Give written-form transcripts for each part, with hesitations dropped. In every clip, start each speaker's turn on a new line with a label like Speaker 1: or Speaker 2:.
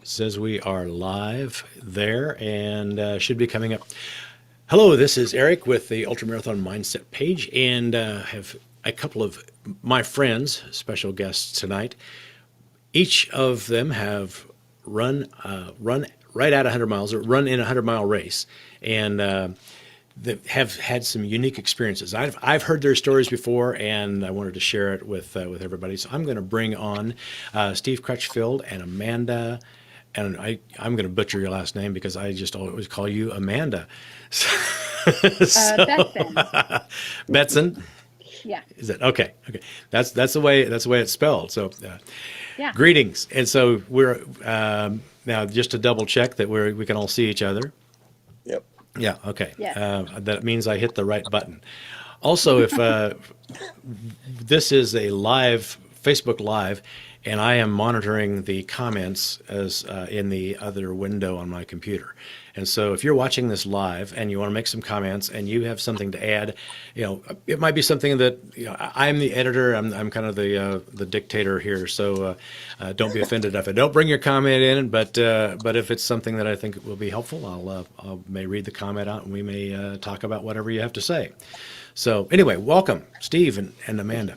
Speaker 1: Says we are live there and should be coming up. Hello, this is Eric with the Ultramarathon Mindset page, and have a couple of my friends, special guests tonight. Each of them have run right at 100 miles or run in a 100-mile race, and that have had some unique experiences. I've heard their stories before, and I wanted to share it with everybody. So I'm going to bring on Steve Crutchfield and Amanda, and I'm going to butcher your last name because I just always call you Amanda. So,
Speaker 2: Bethan.
Speaker 1: Betson,
Speaker 2: Yeah.
Speaker 1: is it okay? Okay, that's the way it's spelled. So
Speaker 2: Yeah.
Speaker 1: greetings, and so we're now just to double check that we can all see each other.
Speaker 3: Yep.
Speaker 1: Yeah, okay.
Speaker 2: Yes.
Speaker 1: That means I hit the right button. Also, if this is a live Facebook Live, and I am monitoring the comments as in the other window on my computer. And so, if you're watching this live and you want to make some comments and you have something to add, it might be something that I'm the editor. I'm kind of the dictator here. So don't be offended if I don't bring your comment in. But if it's something that I think will be helpful, I may read the comment out and we may talk about whatever you have to say. So anyway, welcome, Steve and Amanda.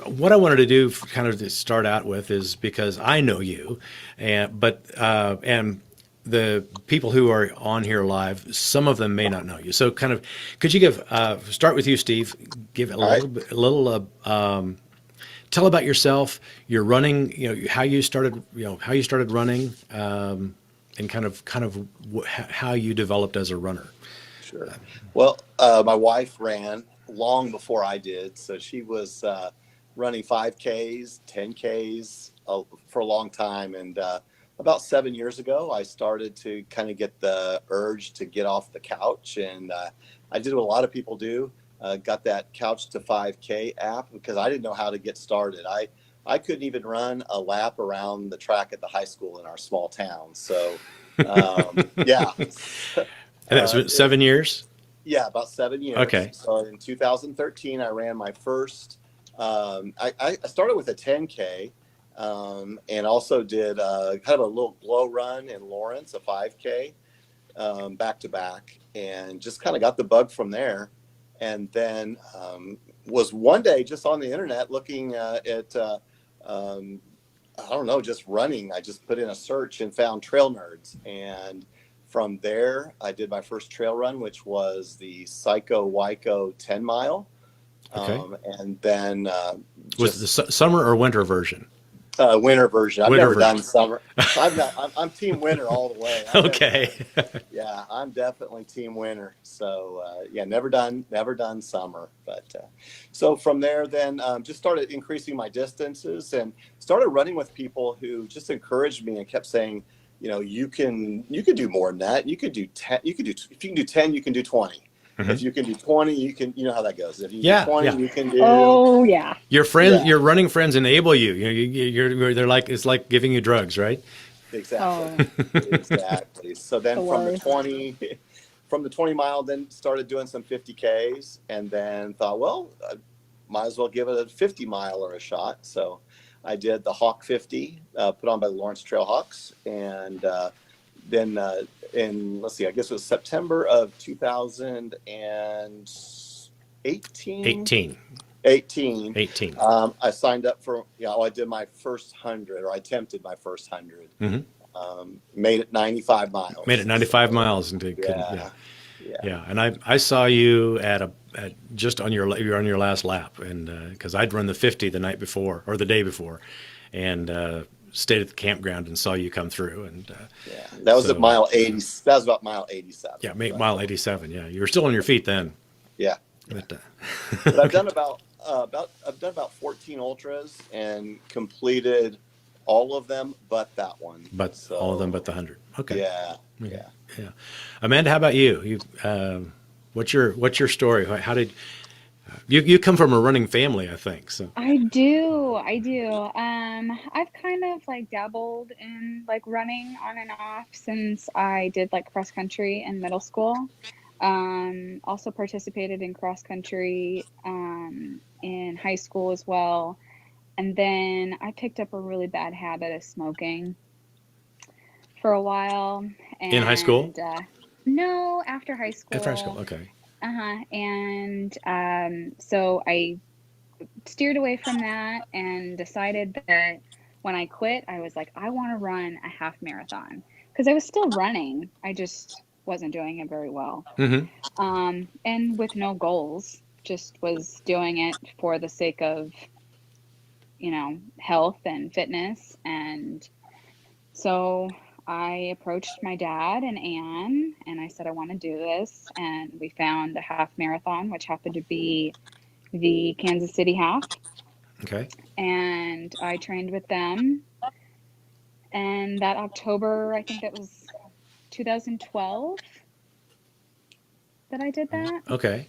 Speaker 1: What I wanted to do, kind of to start out with, is because I know you, and the people who are on here live, some of them may not know you. So, kind of, could you start with you, Steve? Give a
Speaker 3: All right.
Speaker 1: tell about yourself, your running, how you started, running, and how you developed as a runner.
Speaker 3: Sure. Well, my wife ran long before I did, so she was running 5Ks, 10Ks for a long time. And about 7 years ago, I started to kind of get the urge to get off the couch. And I did what a lot of people do, got that Couch to 5K app because I didn't know how to get started. I couldn't even run a lap around the track at the high school in our small town. So, yeah.
Speaker 1: And that's been 7 years.
Speaker 3: Yeah, about 7 years.
Speaker 1: Okay.
Speaker 3: So in 2013, I ran my first. I started with a 10K, and also did kind of a little glow run in Lawrence, a 5K, back to back, and just kind of got the bug from there. And then was one day just on the internet looking at I don't know, just running. I just put in a search and found Trail Nerds, and from there, I did my first trail run, which was the Psycho Wyco 10 mile.
Speaker 1: Okay.
Speaker 3: And then
Speaker 1: Was it the summer or winter version?
Speaker 3: Winter version. I've
Speaker 1: Winter
Speaker 3: never
Speaker 1: version.
Speaker 3: done summer. I'm team winter all the way.
Speaker 1: Okay.
Speaker 3: Yeah, I'm definitely team winter. So yeah, never done summer. But so from there, then just started increasing my distances and started running with people who just encouraged me and kept saying, you can do more than that. You could do 10. If you can do 10, you can do 20.
Speaker 1: Mhm.
Speaker 3: If you can do 20, you can. You know how that goes. If you
Speaker 1: Yeah,
Speaker 3: do 20,
Speaker 1: yeah.
Speaker 3: you can do.
Speaker 2: Oh, yeah.
Speaker 1: Your friends,
Speaker 3: Yeah,
Speaker 1: your running friends enable you. They're like, it's like giving you drugs, right?
Speaker 3: exactly.
Speaker 2: Oh,
Speaker 3: Exactly. So
Speaker 2: the
Speaker 3: then
Speaker 2: worst.
Speaker 3: from the 20 mile, then started doing some 50Ks, and then thought, well, I might as well give it a 50 miler a shot. So I did the Hawk 50, put on by the Lawrence Trail Hawks, and then in, let's see, I guess it was September of 2018.
Speaker 1: 18.
Speaker 3: 18.
Speaker 1: 18.
Speaker 3: I signed up for, I did my first 100, or I attempted my first 100.
Speaker 1: Hmm.
Speaker 3: Made it 95
Speaker 1: Made
Speaker 3: miles.
Speaker 1: it 95
Speaker 3: So,
Speaker 1: miles and couldn't. Yeah,
Speaker 3: yeah, yeah.
Speaker 1: yeah. And I saw you at just on you're on your last lap, and because I'd run the 50 the night before or the day before, and stayed at the campground and saw you come through, and
Speaker 3: Yeah, that was at
Speaker 1: so
Speaker 3: mile 80. That was about mile 87.
Speaker 1: yeah,
Speaker 3: But
Speaker 1: mile 87. Yeah, you were still on your feet then.
Speaker 3: yeah, yeah.
Speaker 1: But
Speaker 3: But I've done about 14 ultras and completed all of them, but that one.
Speaker 1: but all of them but
Speaker 3: So
Speaker 1: the 100. Okay.
Speaker 3: yeah,
Speaker 1: Okay.
Speaker 3: yeah.
Speaker 1: Yeah. Amanda, how about you? What's your story? How did you come from a running family? I think so.
Speaker 2: I do. I do. I've kind of like dabbled in like running on and off since I did like cross country in middle school. Also participated in cross country in high school as well. And then I picked up a really bad habit of smoking for a while.
Speaker 1: In high school?
Speaker 2: And no, after high
Speaker 1: After high school,
Speaker 2: school.
Speaker 1: okay.
Speaker 2: Uh-huh. And so I steered away from that and decided that when I quit, I was like, I want to run a half marathon because I was still running. I just wasn't doing it very well.
Speaker 1: Mm-hmm.
Speaker 2: And with no goals, just was doing it for the sake of, health and fitness. And so I approached my dad and Anne and I said, I want to do this. And we found a half marathon, which happened to be the Kansas City half.
Speaker 1: Okay.
Speaker 2: And I trained with them. And that October, I think that was 2012 that I did that.
Speaker 1: Okay.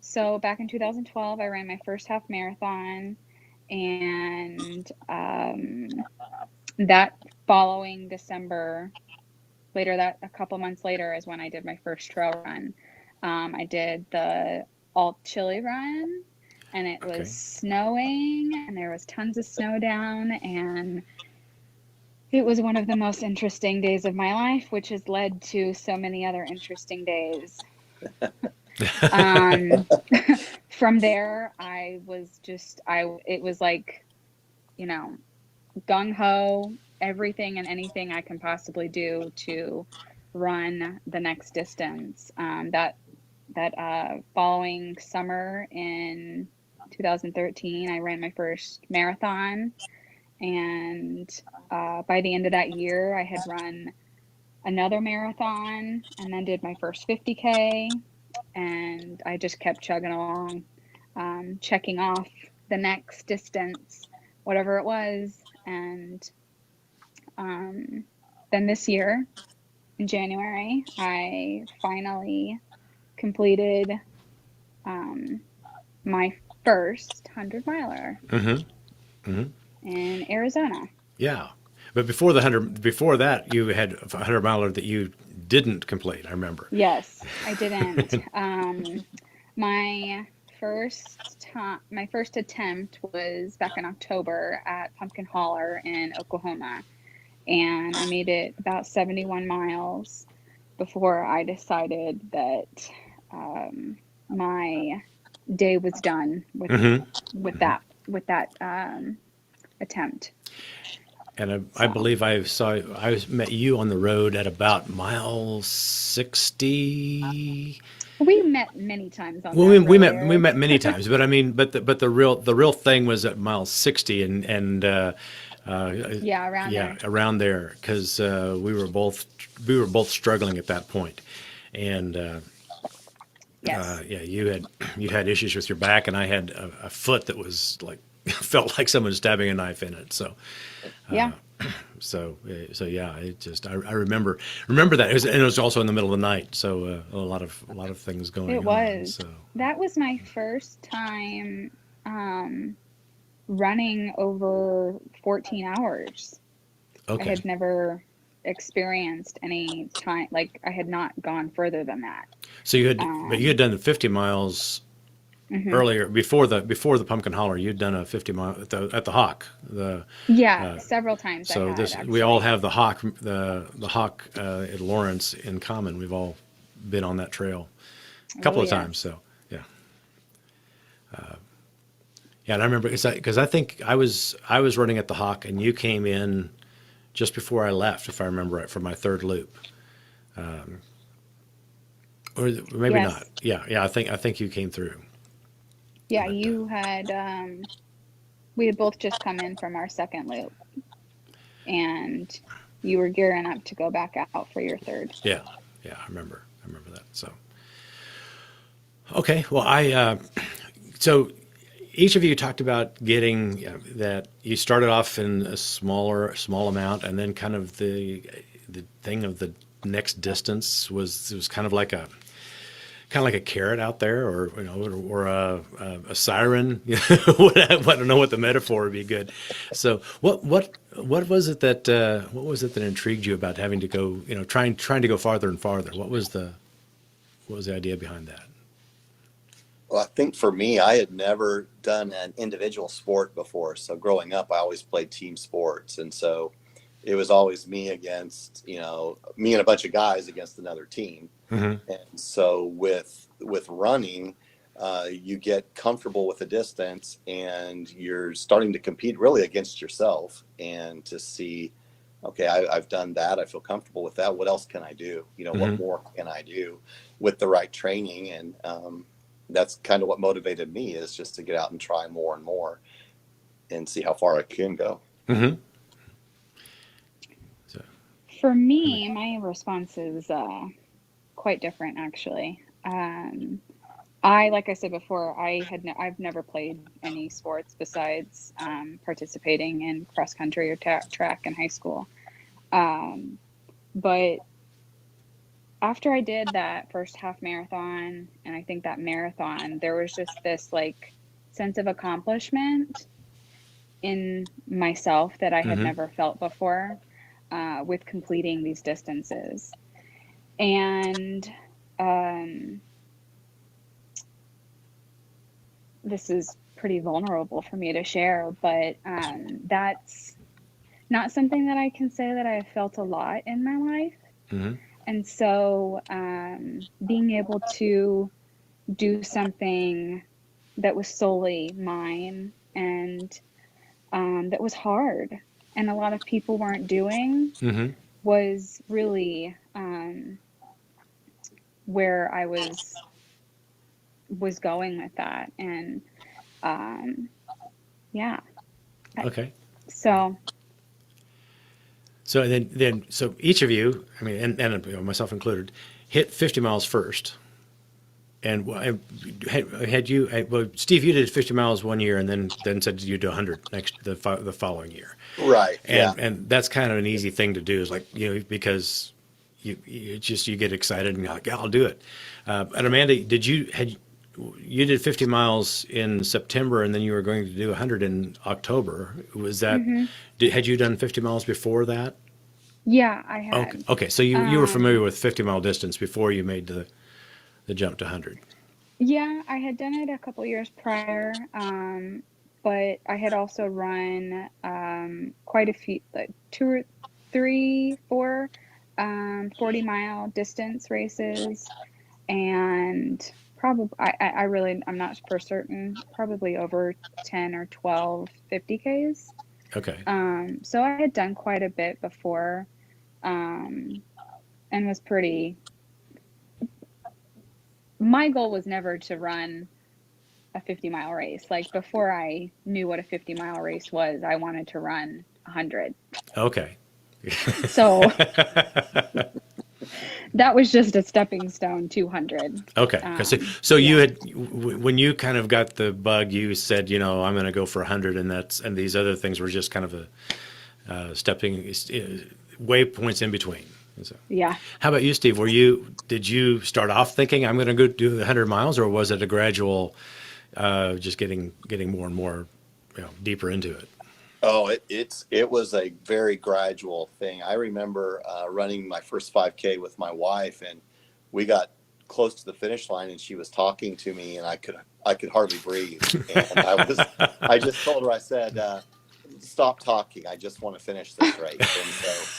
Speaker 2: So back in 2012, I ran my first half marathon. And that following December, a couple months later is when I did my first trail run. I did the Alt Chili run, and it
Speaker 1: Okay.
Speaker 2: was snowing, and there was tons of snow down, and it was one of the most interesting days of my life, which has led to so many other interesting days. Um, from there, it was like, gung ho, everything and anything I can possibly do to run the next distance. That following summer in 2013, I ran my first marathon, and by the end of that year, I had run another marathon, and then did my first 50K, and I just kept chugging along, checking off the next distance, whatever it was. And then this year, in January, I finally completed my first 100-miler
Speaker 1: Mm-hmm. Mm-hmm.
Speaker 2: in Arizona.
Speaker 1: Yeah. But before that, you had a 100-miler that you didn't complete, I remember.
Speaker 2: Yes, I didn't. My my first attempt was back in October at Pumpkin Holler in Oklahoma, and I made it about 71 miles before I decided that my day was done with
Speaker 1: Mm-hmm.
Speaker 2: with
Speaker 1: Mm-hmm.
Speaker 2: that attempt.
Speaker 1: And I
Speaker 2: So
Speaker 1: believe I met you on the road at about mile 60.
Speaker 2: we met many times on
Speaker 1: Well,
Speaker 2: that road,
Speaker 1: we
Speaker 2: Eric.
Speaker 1: met many times, but I mean, but the real thing was at mile 60, uh,
Speaker 2: Yeah, around
Speaker 1: yeah,
Speaker 2: there.
Speaker 1: around there, because we were both struggling at that point, and
Speaker 2: Yes.
Speaker 1: yeah, you had issues with your back, and I had a foot that was like felt like someone stabbing a knife in it.
Speaker 2: Yeah,
Speaker 1: So yeah, I remember that, and it was also in the middle of the night, so a lot of things
Speaker 2: it
Speaker 1: going on.
Speaker 2: was.
Speaker 1: So
Speaker 2: That was my first time running over 14 hours. I
Speaker 1: okay,
Speaker 2: had never experienced any time, like I had not gone further than that.
Speaker 1: but you had
Speaker 2: Um,
Speaker 1: done the 50 miles
Speaker 2: mhm.
Speaker 1: earlier before the Pumpkin Holler. You'd done a 50 mile at the Hawk.
Speaker 2: Yeah,
Speaker 1: Uh,
Speaker 2: several times I
Speaker 1: so
Speaker 2: had
Speaker 1: this we all
Speaker 2: actually.
Speaker 1: have the Hawk at Lawrence in common. We've all been on that trail a
Speaker 2: Oh,
Speaker 1: couple of times.
Speaker 2: yes.
Speaker 1: So yeah, yeah. And I remember because I think I was running at the Hawk, and you came in just before I left, if I remember right, for my third loop, or maybe not.
Speaker 2: Yes.
Speaker 1: Yeah, yeah. I think you came through,
Speaker 2: Yeah,
Speaker 1: but
Speaker 2: we had both just come in from our second loop, and you were gearing up to go back out for your third.
Speaker 1: yeah, yeah. I remember that. So okay, well, so each of you talked about getting that you started off in a small amount, and then kind of the thing of the next distance was kind of like a carrot out there, or or a siren. I don't know what the metaphor would be good. So what was it that intrigued you about having to go, trying to go farther and farther? What was the idea behind that?
Speaker 3: Well, I think for me, I had never done an individual sport before. So growing up, I always played team sports. And so it was always me against, me and a bunch of guys against another team.
Speaker 1: Hmm.
Speaker 3: And so with running, you get comfortable with the distance and you're starting to compete really against yourself and to see, okay, I've done that. I feel comfortable with that. What else can I do? What
Speaker 1: Hmm.
Speaker 3: more can I do with the right training? And that's kind of what motivated me, is just to get out and try more and more and see how far I can go.
Speaker 1: Hmm. So,
Speaker 2: For me, my response is quite different, actually. Like I said before, I've never played any sports besides participating in cross country or track in high school. Um, but after I did that first half marathon, and I think that marathon, there was just this like sense of accomplishment in myself that I had
Speaker 1: hmm.
Speaker 2: never felt before with completing these distances. And um, this is pretty vulnerable for me to share, but that's not something that I can say that I've felt a lot in my life.
Speaker 1: Hmm.
Speaker 2: And so being able to do something that was solely mine and that was hard and a lot of people weren't doing
Speaker 1: Hmm.
Speaker 2: was really where I was going with that. And um, yeah,
Speaker 1: Okay.
Speaker 2: so
Speaker 1: So so each of you, I mean, and myself included, hit 50 miles first. And had you, well, Steve, you did 50 miles one year, and then said you do 100 the following year,
Speaker 3: Right. Yeah.
Speaker 1: and that's kind of an easy thing to do, is like, because you get excited and you're like, yeah, I'll do it. And Amanda, you did 50 miles in September, and then you were going to do 100 in October. Was that,
Speaker 2: mhm.
Speaker 1: had you done 50 miles before that?
Speaker 2: Yeah, I
Speaker 1: Okay.
Speaker 2: had.
Speaker 1: Okay. So you were familiar
Speaker 2: Um,
Speaker 1: with 50-mile distance before you made the jump to 100.
Speaker 2: yeah, I had done it a couple years prior, but I had also run quite a few, like two or three, four 40-mile distance races, and probably I really I'm not for certain, probably over 10 or 12 50Ks.
Speaker 1: Okay.
Speaker 2: So I had done quite a bit before, um, and was pretty. My goal was never to run a 50-mile race. Like before I knew what a 50-mile race was, I wanted to run 100.
Speaker 1: Okay.
Speaker 2: So that was just a stepping stone to 100.
Speaker 1: Okay. So you
Speaker 2: Yeah.
Speaker 1: had, when you kind of got the bug, you said, I'm going to go for 100, and these other things were just kind of a stepping waypoints in between. So,
Speaker 2: Yeah.
Speaker 1: how about you, Steve? Did you start off thinking I'm going to go do the 100 miles, or was it a gradual, just getting more and more, deeper into it?
Speaker 3: Oh, it was a very gradual thing. I remember running my first 5K with my wife, and we got close to the finish line, and she was talking to me, and I could hardly breathe. And I just told her, I said, "Stop talking. I just want to finish this race." And so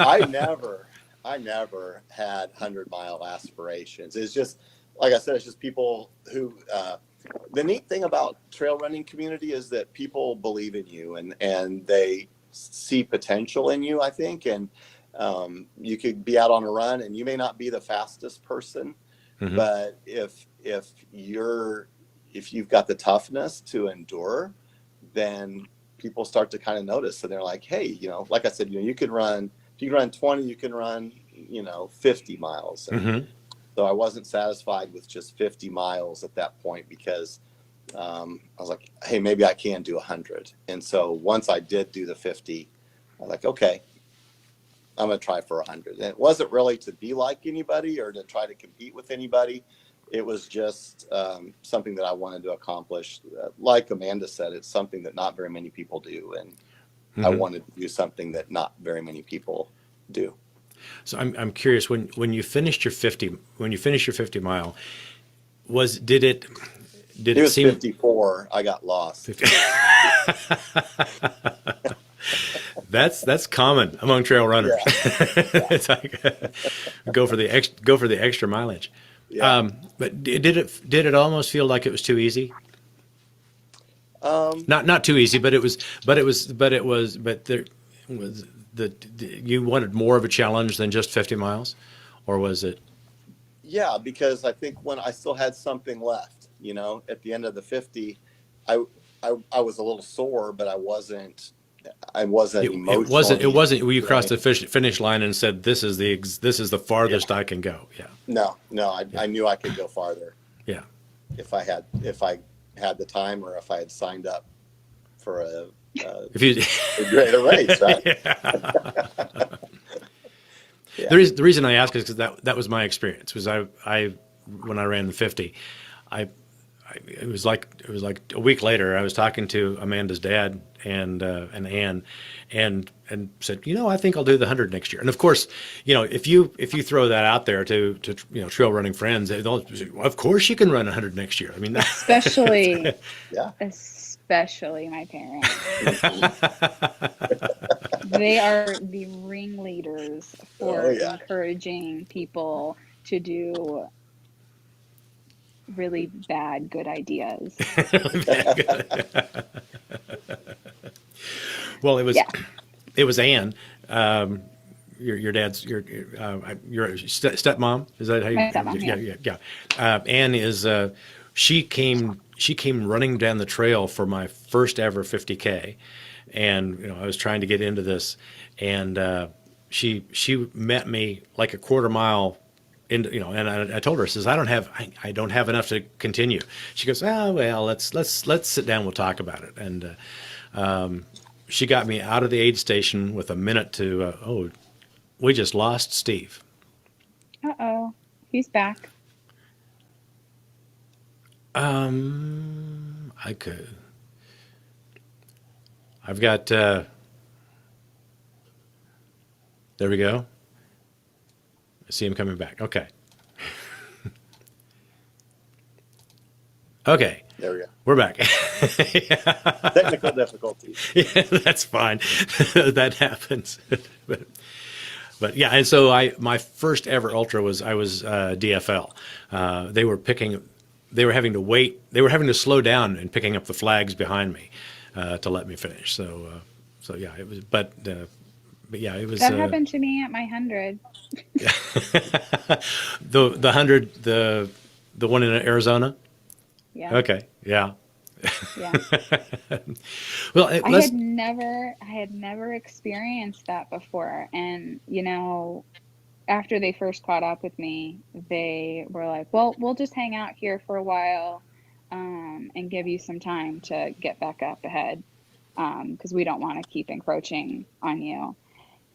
Speaker 3: I never, I never had 100-mile aspirations. It's just, like I said, it's just people who. The neat thing about trail running community is that people believe in you, and they see potential in you, I think. And you could be out on a run and you may not be the fastest person,
Speaker 1: Hmm.
Speaker 3: but if you've got the toughness to endure, then people start to kind of notice, and they're like, hey, like I said, you can run, if you can run 20, you can run 50 miles. And
Speaker 1: Hmm.
Speaker 3: so I wasn't satisfied with just 50 miles at that point, because I was like, hey, maybe I can do 100. And so once I did do the 50, I was like, okay, I'm going to try for 100. And it wasn't really to be like anybody or to try to compete with anybody. It was just something that I wanted to accomplish. Like Amanda said, it's something that not very many people do. And I
Speaker 1: Hmm.
Speaker 3: wanted to do something that not very many people do.
Speaker 1: So I'm curious, when you finished your 50 mile, was did it did
Speaker 3: He
Speaker 1: it
Speaker 3: was
Speaker 1: seem
Speaker 3: 54. I got lost.
Speaker 1: that's common among trail runners.
Speaker 3: Yeah. Yeah.
Speaker 1: It's like go for the extra mileage.
Speaker 3: Yeah.
Speaker 1: But did it almost feel like it was too easy?
Speaker 3: Um,
Speaker 1: Not too easy, but but there was you wanted more of a challenge than just 50 miles, or was it?
Speaker 3: yeah, because I think when I still had something left, at the end of the 50, I, I was a little sore, but I wasn't
Speaker 1: It
Speaker 3: emotionally
Speaker 1: wasn't. You crossed
Speaker 3: drained.
Speaker 1: the finish line and said, this is the
Speaker 3: Yeah.
Speaker 1: farthest I can go." Yeah,
Speaker 3: No, no, I,
Speaker 1: yeah,
Speaker 3: I knew I could go farther
Speaker 1: yeah.
Speaker 3: if I had the time or if I had signed up for
Speaker 1: If you,
Speaker 3: a greater race, right?
Speaker 1: yeah.
Speaker 3: Yeah.
Speaker 1: The reason I ask is because that was my experience. Was I when I ran the 50, I it was like a week later. I was talking to Amanda's dad and Ann, and said, I think I'll do the 100 next year. And of course, if you throw that out there to trail running friends, they'll say, well, of course you can run 100 next year. I mean,
Speaker 2: Especially,
Speaker 3: Yeah.
Speaker 2: especially my parents.
Speaker 3: Mhm.
Speaker 2: They are the ringleaders
Speaker 3: Oh
Speaker 2: for
Speaker 3: yeah.
Speaker 2: encouraging people to do really bad good ideas.
Speaker 1: well,
Speaker 2: Yeah,
Speaker 1: it was Ann. Your dad's your stepmom, is that how you?
Speaker 2: my stepmom.
Speaker 1: Yeah,
Speaker 2: Yeah.
Speaker 1: yeah, yeah. Ann is she came running down the trail for my first ever 50K, and I was trying to get into this, and she met me like a quarter mile into, and I told her, I says, I don't have enough to continue. She goes, oh well, let's sit down, we'll talk about it. And she got me out of the aid station with a minute to we just lost Steve.
Speaker 2: Uh-oh. He's back.
Speaker 1: I could. I've got. There we go. I see him coming back. Okay. Okay.
Speaker 3: There we go.
Speaker 1: We're back.
Speaker 3: Technical difficulties.
Speaker 1: Yeah, that's fine. That happens. But yeah, and so my first ever ultra was DFL. They were having to wait. They were having to slow down and picking up the flags behind me to let me finish. So yeah, it was. But yeah, it was
Speaker 2: That happened to me at my 100.
Speaker 1: the 100 the one in Arizona.
Speaker 2: Yeah.
Speaker 1: Okay, yeah.
Speaker 2: Yeah.
Speaker 1: Well,
Speaker 2: I
Speaker 1: let's.
Speaker 2: had never experienced that before. And, after they first caught up with me, they were like, well, we'll just hang out here for a while, and give you some time to get back up ahead. Because we don't want to keep encroaching on you.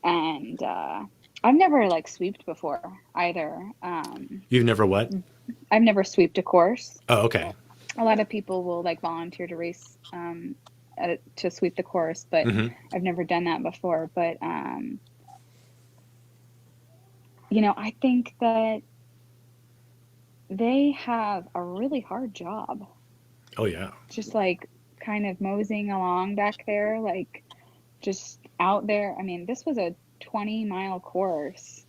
Speaker 2: And I've never like sweeped before either.
Speaker 1: You've never what?
Speaker 2: I've never sweeped a course.
Speaker 1: Oh, okay.
Speaker 2: A lot of people will like volunteer to race to sweep the course, but
Speaker 1: Hmm.
Speaker 2: I've never done that before. But I think that they have a really hard job,
Speaker 1: Oh yeah.
Speaker 2: just like kind of moseying along back there, like just out there. I mean, this was a 20-mile course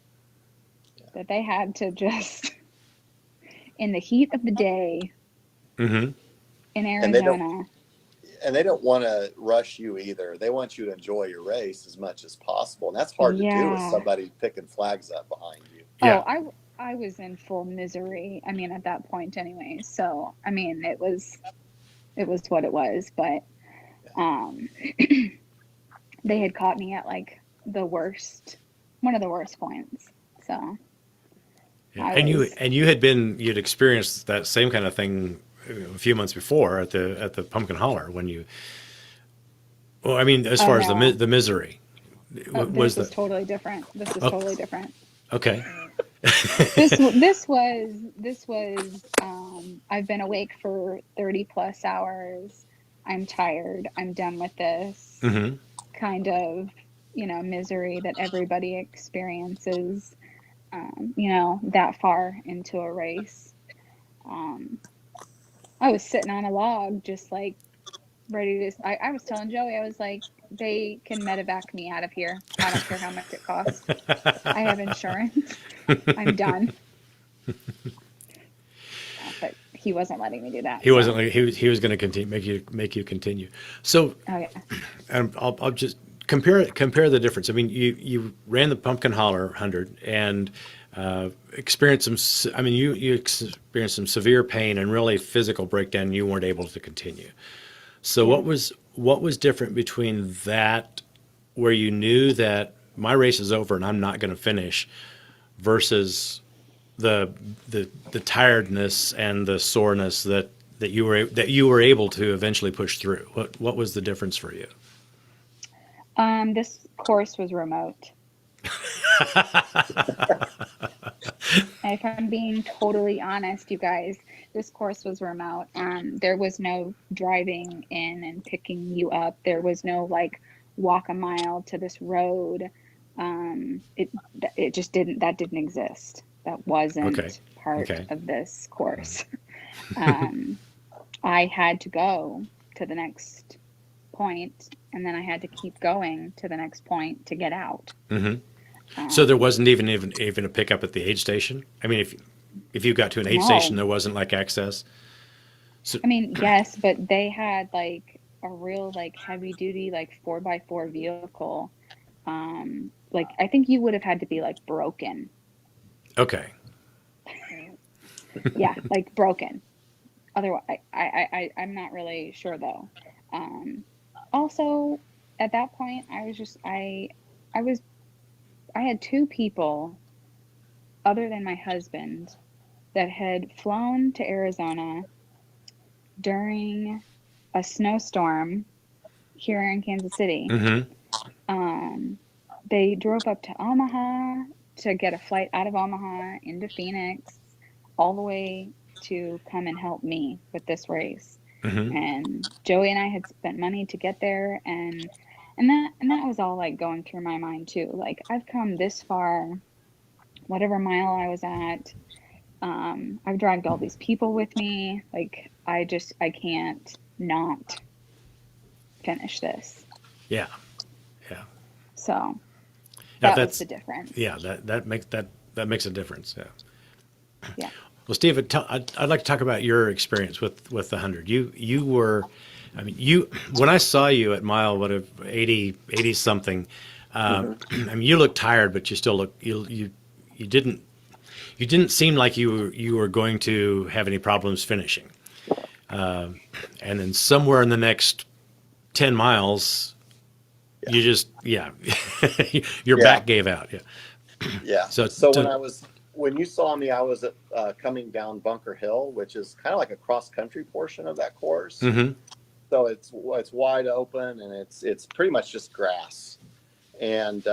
Speaker 2: that they had to just in the heat of the day
Speaker 1: Hmm.
Speaker 2: in
Speaker 3: And they don't
Speaker 2: Arizona.
Speaker 3: and they don't want to rush you either. They want you to enjoy your race as much as possible. And that's hard to do with
Speaker 2: Yeah.
Speaker 3: somebody picking flags up behind you.
Speaker 1: Yeah.
Speaker 2: Oh, I was in full misery. I mean, at that point anyway. So, I mean, it was what it was, but they had caught me at like one of the worst points. So,
Speaker 1: Yeah.
Speaker 2: I
Speaker 1: And
Speaker 2: was
Speaker 1: you'd experienced that same kind of thing a few months before at the Pumpkin Holler when you. Well, I mean, as
Speaker 2: oh
Speaker 1: far as
Speaker 2: no.
Speaker 1: the misery was
Speaker 2: This is
Speaker 1: the.
Speaker 2: totally different. This is
Speaker 1: Oh,
Speaker 2: totally different.
Speaker 1: okay.
Speaker 2: This was I've been awake for 30 plus hours. I'm tired. I'm done with this
Speaker 1: Hmm.
Speaker 2: kind of, misery that everybody experiences, that far into a race. Um, I was sitting on a log, just like ready to. I was telling Joey, I was like, they can medevac me out of here. I don't care how much it costs. I have insurance. I'm done. But he wasn't letting me do that.
Speaker 1: He wasn't
Speaker 2: So,
Speaker 1: like he was going to continue make you continue. So
Speaker 2: oh yeah,
Speaker 1: I'll just compare the difference. I mean, you ran the Pumpkin Holler 100 and experienced some. I mean, you experienced some severe pain and really physical breakdown. And you weren't able to continue. So
Speaker 2: yeah.
Speaker 1: what was different between that, where you knew that my race is over and I'm not going to finish, versus the the tiredness and the soreness that you were able to eventually push through? What was the difference for you?
Speaker 2: This course was remote. If I'm being totally honest, you guys, this course was remote. There was no driving in and picking you up. There was no like walk a mile to this road. It just didn't exist. That
Speaker 1: Okay.
Speaker 2: wasn't part
Speaker 1: Okay.
Speaker 2: of this course. Um, I had to go to the next point, and then I had to keep going to the next point to get out.
Speaker 1: Hmm. So there
Speaker 2: Um,
Speaker 1: wasn't even a pickup at the aid station. I mean, if you got to an aid station,
Speaker 2: no,
Speaker 1: there wasn't like access. So
Speaker 2: I mean, yes, but they had like a real like heavy duty like 4x4 vehicle. Like I think you would have had to be like broken.
Speaker 1: okay.
Speaker 2: Yeah, like broken. Otherwise, I'm not really sure though. Um, Also, at that point, I was, I had two people other than my husband that had flown to Arizona during a snowstorm here in Kansas City.
Speaker 1: Hmm.
Speaker 2: Um, they drove up to Omaha to get a flight out of Omaha into Phoenix, all the way to come and help me with this race.
Speaker 1: Hmm.
Speaker 2: And Joey and I had spent money to get there, and that was all like going through my mind too. Like I've come this far, whatever mile I was at. I've dragged all these people with me. Like I can't not finish this.
Speaker 1: Yeah. Yeah.
Speaker 2: So
Speaker 1: Yeah.
Speaker 2: that was the
Speaker 1: That's
Speaker 2: difference.
Speaker 1: yeah. That makes a difference. Yeah.
Speaker 2: Yeah.
Speaker 1: Well, Steve, I'd like to talk about your experience with the 100. You were, I mean, you when I saw you at mile what 80 something,
Speaker 3: Hmm.
Speaker 1: I mean, you looked tired, but you still look you didn't you didn't seem like you were going to have any problems finishing. And then somewhere in the next 10 miles,
Speaker 3: Yeah.
Speaker 1: you just yeah, your
Speaker 3: Yeah.
Speaker 1: back gave out. Yeah.
Speaker 3: Yeah.
Speaker 1: So
Speaker 3: So
Speaker 1: to,
Speaker 3: when you saw me, I was coming down Bunker Hill, which is kind of like a cross country portion of that course.
Speaker 1: hmm.
Speaker 3: So it's wide open and it's pretty much just grass. And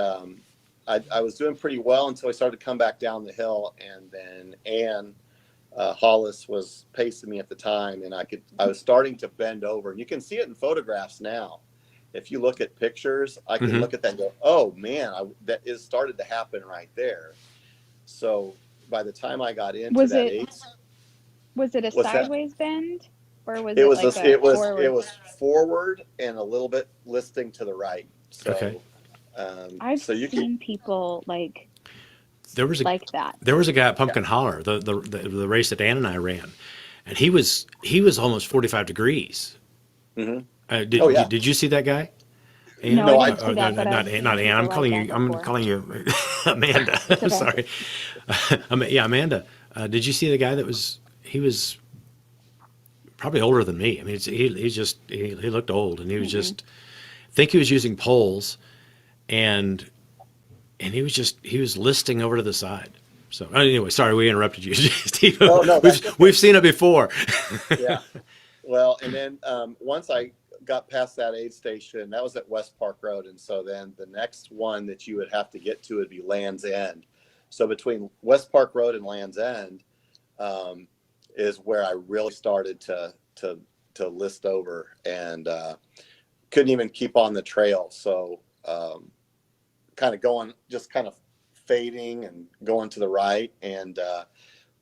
Speaker 3: I was doing pretty well until I started to come back down the hill, and then Ann Hollis was pacing me at the time, and I was starting to bend over, and you can see it in photographs now. If you look at pictures, I can
Speaker 1: Hmm.
Speaker 3: look at that and go, "Oh man, that is started to happen right there." So by the time I got into
Speaker 2: Was
Speaker 3: that
Speaker 2: it
Speaker 3: eighth,
Speaker 2: was it a
Speaker 3: what's that?
Speaker 2: sideways bend or was it like a
Speaker 3: It
Speaker 2: forward?
Speaker 3: was forward and a little bit listing to the right.
Speaker 1: Okay.
Speaker 2: I've
Speaker 3: So you can,
Speaker 2: seen people
Speaker 1: There was a
Speaker 2: like that.
Speaker 1: there was a guy at
Speaker 3: yeah.
Speaker 1: Pumpkin Holler, the race that Ann and I ran, and he was almost 45 degrees.
Speaker 3: Hmm.
Speaker 1: Did,
Speaker 3: Oh yeah.
Speaker 1: did you see that guy?
Speaker 2: No,
Speaker 1: Ann?
Speaker 2: I
Speaker 3: No, I
Speaker 2: didn't see
Speaker 1: No,
Speaker 2: that, but
Speaker 1: not
Speaker 2: I've
Speaker 1: Ann.
Speaker 2: seen
Speaker 1: Not Ann.
Speaker 2: people like him
Speaker 1: I'm
Speaker 2: before.
Speaker 1: calling you Amanda.
Speaker 2: It's okay.
Speaker 1: Sorry. Yeah, Amanda. Did you see the guy that he was probably older than me? I mean, he looked old, and he was
Speaker 2: Mm-mm.
Speaker 1: just I think he was using poles, and he was listing over to the side. So anyway, sorry we interrupted you, Steve.
Speaker 3: no, no, that's
Speaker 1: We've
Speaker 3: okay.
Speaker 1: seen it before.
Speaker 3: Yeah. Well, and then once I got past that aid station, that was at West Park Road, and so then the next one that you would have to get to would be Land's End. So between West Park Road and Land's End um, is where I really started to list over, and couldn't even keep on the trail. So kind of going, just kind of fading and going to the right, and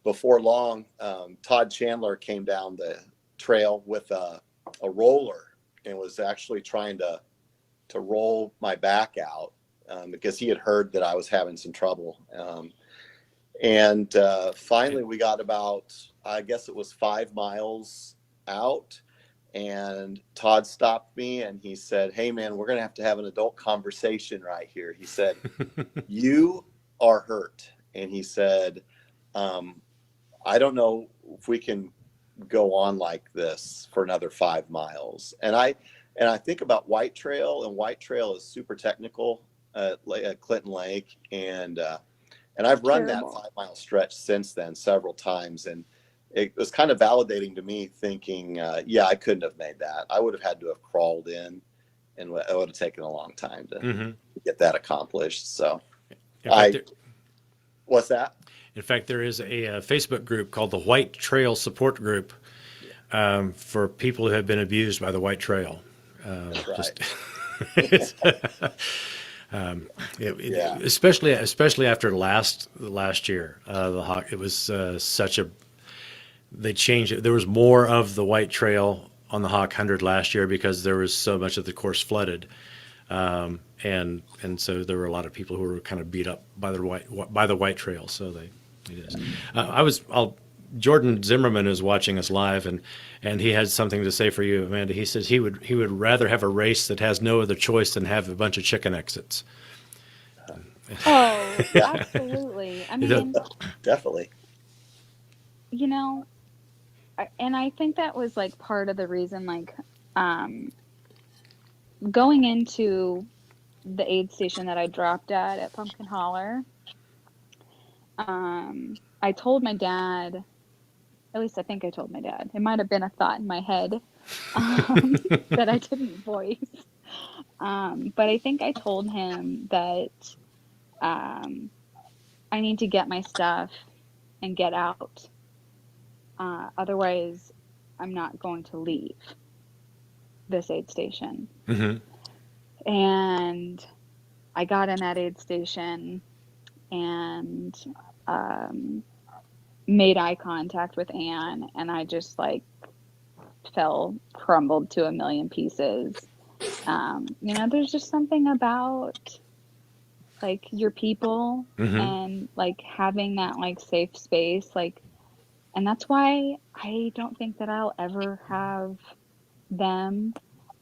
Speaker 3: before long, Todd Chandler came down trail with a roller and was actually trying to roll my back out because he had heard that I was having some trouble. And finally, we got about, I guess it was 5 miles out, and Todd stopped me and he said, "Hey, man, we're going to have an adult conversation right here." He said, "You are hurt." And he said, "I don't know if we can go on like this for another 5 miles." And I think about White Trail, and White Trail is super technical at Clinton Lake, and I've run that
Speaker 2: Terrible.
Speaker 3: 5 mile stretch since then several times, and it was kind of validating to me, thinking, yeah, I couldn't have made that. I would have had to have crawled in, and it would have taken a long time to get that accomplished. So, what's that?
Speaker 1: In fact, there is a Facebook group called the White Trail Support Group for people who have been abused by the White Trail.
Speaker 3: That's right.
Speaker 1: Especially after last year, it was they changed it. There was more of the White Trail on the Hawk 100 last year because there was so much of the course flooded, and so there were a lot of people who were kind of beat up by the White Trail. So they did. Jordan Zimmerman is watching us live, and he has something to say for you, Amanda. He says he would rather have a race that has no other choice than have a bunch of chicken exits.
Speaker 2: Oh, absolutely. I mean,
Speaker 3: definitely.
Speaker 2: You know, and I think that was like part of the reason, like, going into the aid station that I dropped at Pumpkin Holler. I told my dad, at least I think I told my dad. It might have been a thought in my head that I didn't voice. But I think I told him that I need to get my stuff and get out. Otherwise, I'm not going to leave this aid station.
Speaker 1: Mm-hmm.
Speaker 2: And I got in that aid station and made eye contact with Anne, and I just like crumbled to a million pieces. There's just something about like your people and like having that like safe space, like, and that's why I don't think that I'll ever have them,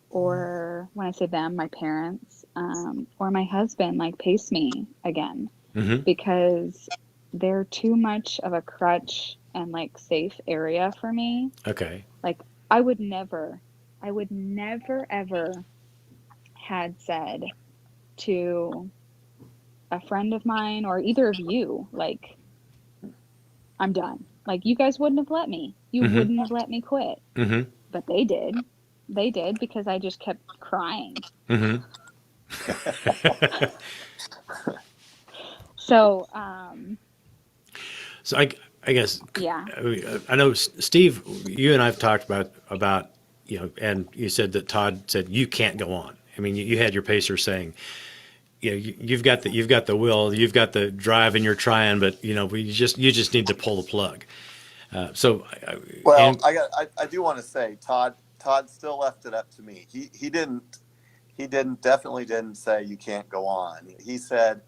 Speaker 2: or when I say them, my parents, or my husband, like pace me again, because they're too much of a crutch and like safe area for me.
Speaker 1: Okay.
Speaker 2: Like I would never ever had said to a friend of mine or either of you, like, I'm done. Like, you guys wouldn't have let me. You wouldn't have let me quit. But they did. They did, because I just kept crying. So,
Speaker 1: So I guess,
Speaker 2: yeah.
Speaker 1: I know, Steve, you and I have talked about, and you said that Todd said you can't go on. I mean, you had your pacer saying, you've got the will, you've got the drive, and you're trying, but you just need to pull the plug. I
Speaker 3: do want to say Todd still left it up to me. He definitely didn't say you can't go on. He said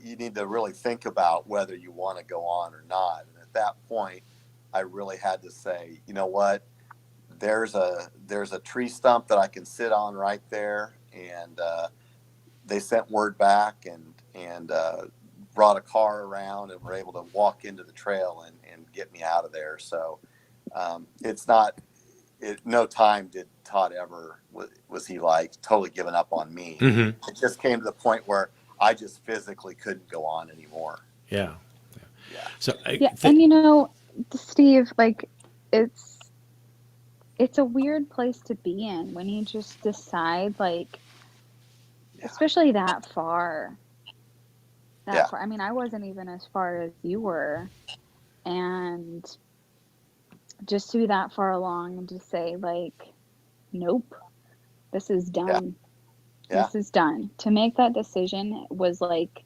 Speaker 3: you need to really think about whether you want to go on or not. And at that point, I really had to say, you know what? There's a tree stump that I can sit on right there, and they sent word back and brought a car around and were able to walk into the trail and get me out of there. So no time did Todd ever was he like totally giving up on me. It just came to the point where I just physically couldn't go on anymore.
Speaker 1: Yeah. So
Speaker 2: and Steve, like, it's a weird place to be in when you just decide, like, especially that far. Far. I mean, I wasn't even as far as you were, and just to be that far along and just say, like, nope, this is done. This is done. To make that decision was like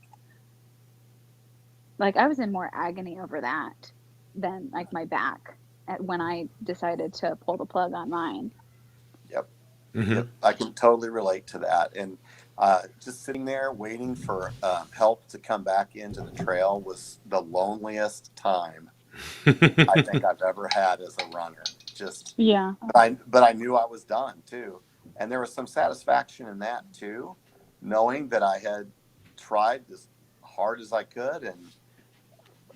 Speaker 2: I was in more agony over that than like my back. when I decided to pull the plug on mine.
Speaker 3: Yep.
Speaker 1: Mm-hmm.
Speaker 3: Yep. I can totally relate to that. And just sitting there waiting for help to come back into the trail was the loneliest time I think I've ever had as a runner. Just,
Speaker 2: Yeah.
Speaker 3: but I knew I was done too. And there was some satisfaction in that too, knowing that I had tried as hard as I could. And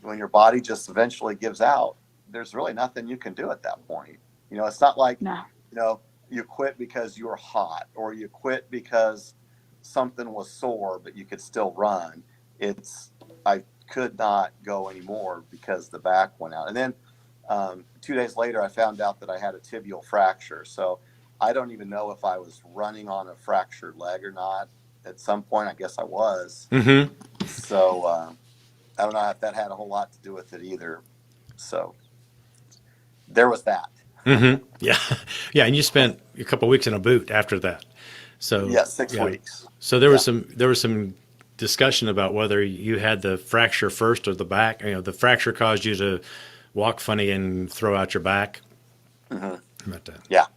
Speaker 3: when your body just eventually gives out, there's really nothing you can do at that point. It's not like,
Speaker 2: No.
Speaker 3: you quit because you were hot, or you quit because something was sore, but you could still run. I could not go anymore because the back went out. And then 2 days later, I found out that I had a tibial fracture. So I don't even know if I was running on a fractured leg or not. At some point, I guess I was.
Speaker 1: Mm-hmm.
Speaker 3: So I don't know if that had a whole lot to do with it either. So there was that.
Speaker 1: Mm-hmm. Yeah. Yeah. And you spent a couple of weeks in a boot after that. So
Speaker 3: Yeah, 6 weeks.
Speaker 1: So there was some discussion about whether you had the fracture first or the back. The fracture caused you to walk funny and throw out your back.
Speaker 3: Mm-hmm.
Speaker 1: About that.
Speaker 3: Yeah.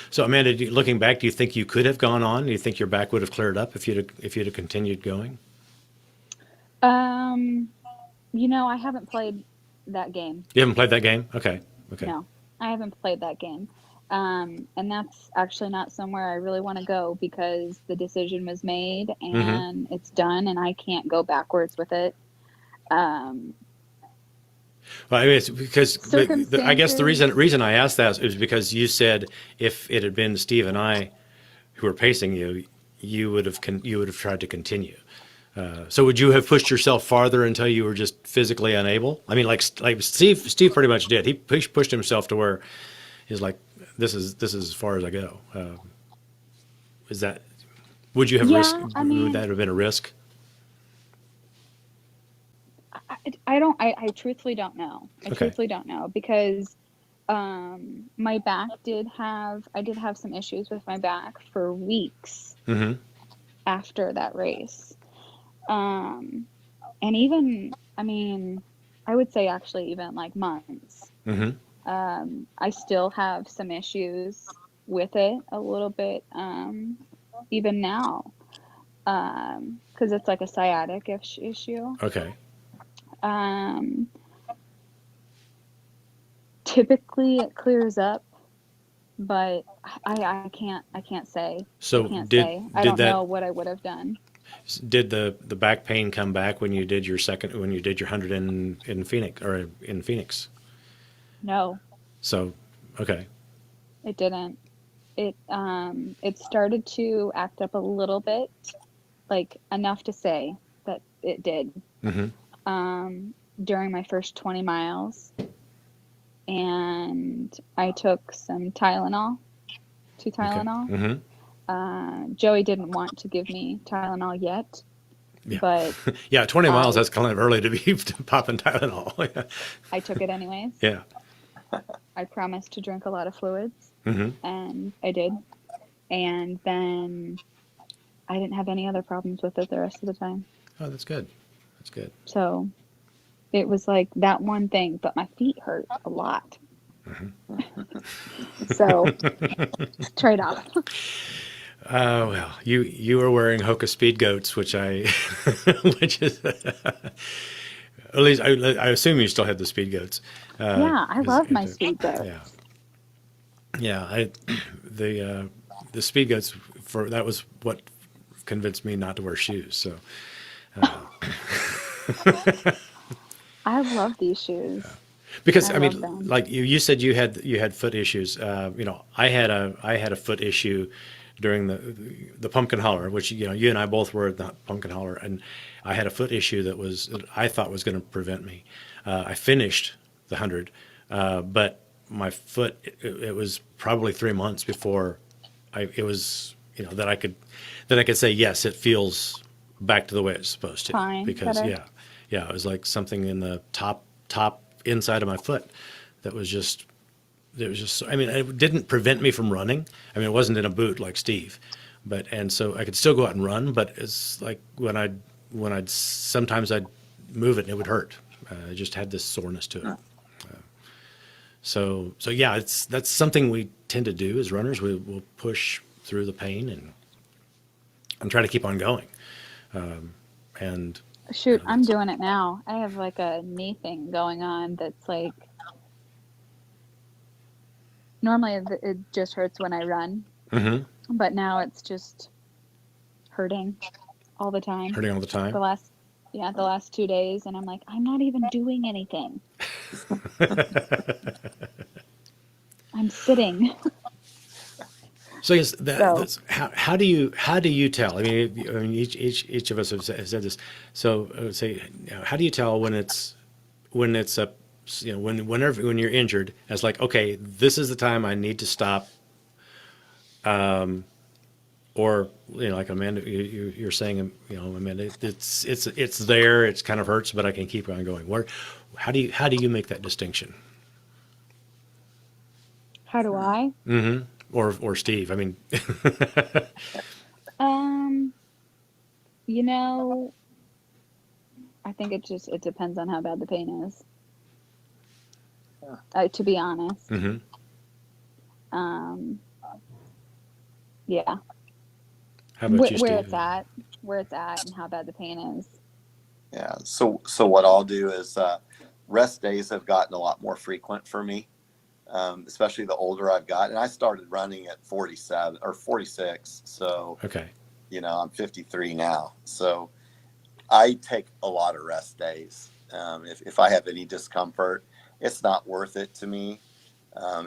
Speaker 1: So Amanda, looking back, do you think you could have gone on? Do you think your back would have cleared up if you'd have continued going?
Speaker 2: I haven't played that game.
Speaker 1: You haven't played that game? Okay.
Speaker 2: No, I haven't played that game. And that's actually not somewhere I really want to go because the decision was made and it's done and I can't go backwards with it.
Speaker 1: Well, I mean, it's because I guess the reason I asked that is because you said if it had been Steve and I who were pacing you, you would have tried to continue. So would you have pushed yourself farther until you were just physically unable? I mean, like Steve pretty much did. He pushed himself to where he's like, this is as far as I go. Would you have risked? Would that have been a risk?
Speaker 2: I truthfully don't know. I truthfully don't know because my back I did have some issues with my back for weeks after that race. And even, I would say actually even like months. I still have some issues with it a little bit, even now, because it's like a sciatic issue.
Speaker 1: Okay.
Speaker 2: Typically it clears up, but I can't say.
Speaker 1: So
Speaker 2: I don't know what I would have done.
Speaker 1: Did the back pain come back when you did your 100 in Phoenix or in Phoenix?
Speaker 2: No.
Speaker 1: So, okay.
Speaker 2: It didn't. It started to act up a little bit, like enough to say that it did. During my first 20 miles, and I took some Tylenol, 2 Tylenol.
Speaker 1: Okay.
Speaker 2: Joey didn't want to give me Tylenol yet, but
Speaker 1: 20 miles, that's kind of early to be popping Tylenol.
Speaker 2: I took it anyways.
Speaker 1: Yeah.
Speaker 2: I promised to drink a lot of fluids, and I did. And then I didn't have any other problems with it the rest of the time.
Speaker 1: Oh, that's good. That's good.
Speaker 2: So it was like that one thing, but my feet hurt a lot. So trade off.
Speaker 1: Well, you were wearing Hoka Speed Goats, which is at least I assume you still had the Speed Goats.
Speaker 2: Yeah, I love my Speed Goats.
Speaker 1: Yeah. The Speed Goats that was what convinced me not to wear shoes. So.
Speaker 2: I love these shoes.
Speaker 1: Because
Speaker 2: them.
Speaker 1: like you said, you had foot issues. I had a foot issue during the Pumpkin Holler, which you and I both were at the Pumpkin Holler, and I had a foot issue that I thought was going to prevent me. I finished the 100, but my foot it was probably 3 months before it was that I could say yes, it feels back to the way it's supposed to.
Speaker 2: Fine,
Speaker 1: because
Speaker 2: better.
Speaker 1: it was like something in the top inside of my foot that was just it didn't prevent me from running. It wasn't in a boot like Steve, and so I could still go out and run, but it's like when I'd sometimes I'd move it and it would hurt. I just had this soreness to it. So yeah, that's something we tend to do as runners. We'll push through the pain and try to keep on going. And
Speaker 2: Shoot, I'm
Speaker 1: that's
Speaker 2: doing it now. I have like a knee thing going on that's like normally it just hurts when I run,
Speaker 1: hmm
Speaker 2: but now it's just hurting all the time.
Speaker 1: hurting all the
Speaker 2: The
Speaker 1: time.
Speaker 2: last, yeah, the last 2 days, and I'm like, I'm not even doing anything. I'm sitting.
Speaker 1: So I guess
Speaker 2: So,
Speaker 1: that's how do you tell? I mean each of us have said this. So I would say, how do you tell when it's a when you're injured as like, okay, this is the time I need to stop, or like Amanda, you're saying, Amanda, it's there, it's kind of hurts, but I can keep on going. Where how do you make that distinction?
Speaker 2: how do I?
Speaker 1: Or Steve, I mean,
Speaker 2: Um, you know, I think it depends on how bad the pain is. To be honest.
Speaker 1: hmm
Speaker 2: Um, yeah,
Speaker 1: how about you,
Speaker 2: where
Speaker 1: Steve?
Speaker 2: it's at, where it's at, and how bad the pain is.
Speaker 3: Yeah. So what I'll do is rest days have gotten a lot more frequent for me, especially the older I've got. And I started running at 47 or 46. So,
Speaker 1: Okay.
Speaker 3: I'm 53 now. So I take a lot of rest days. If I have any discomfort, it's not worth it to me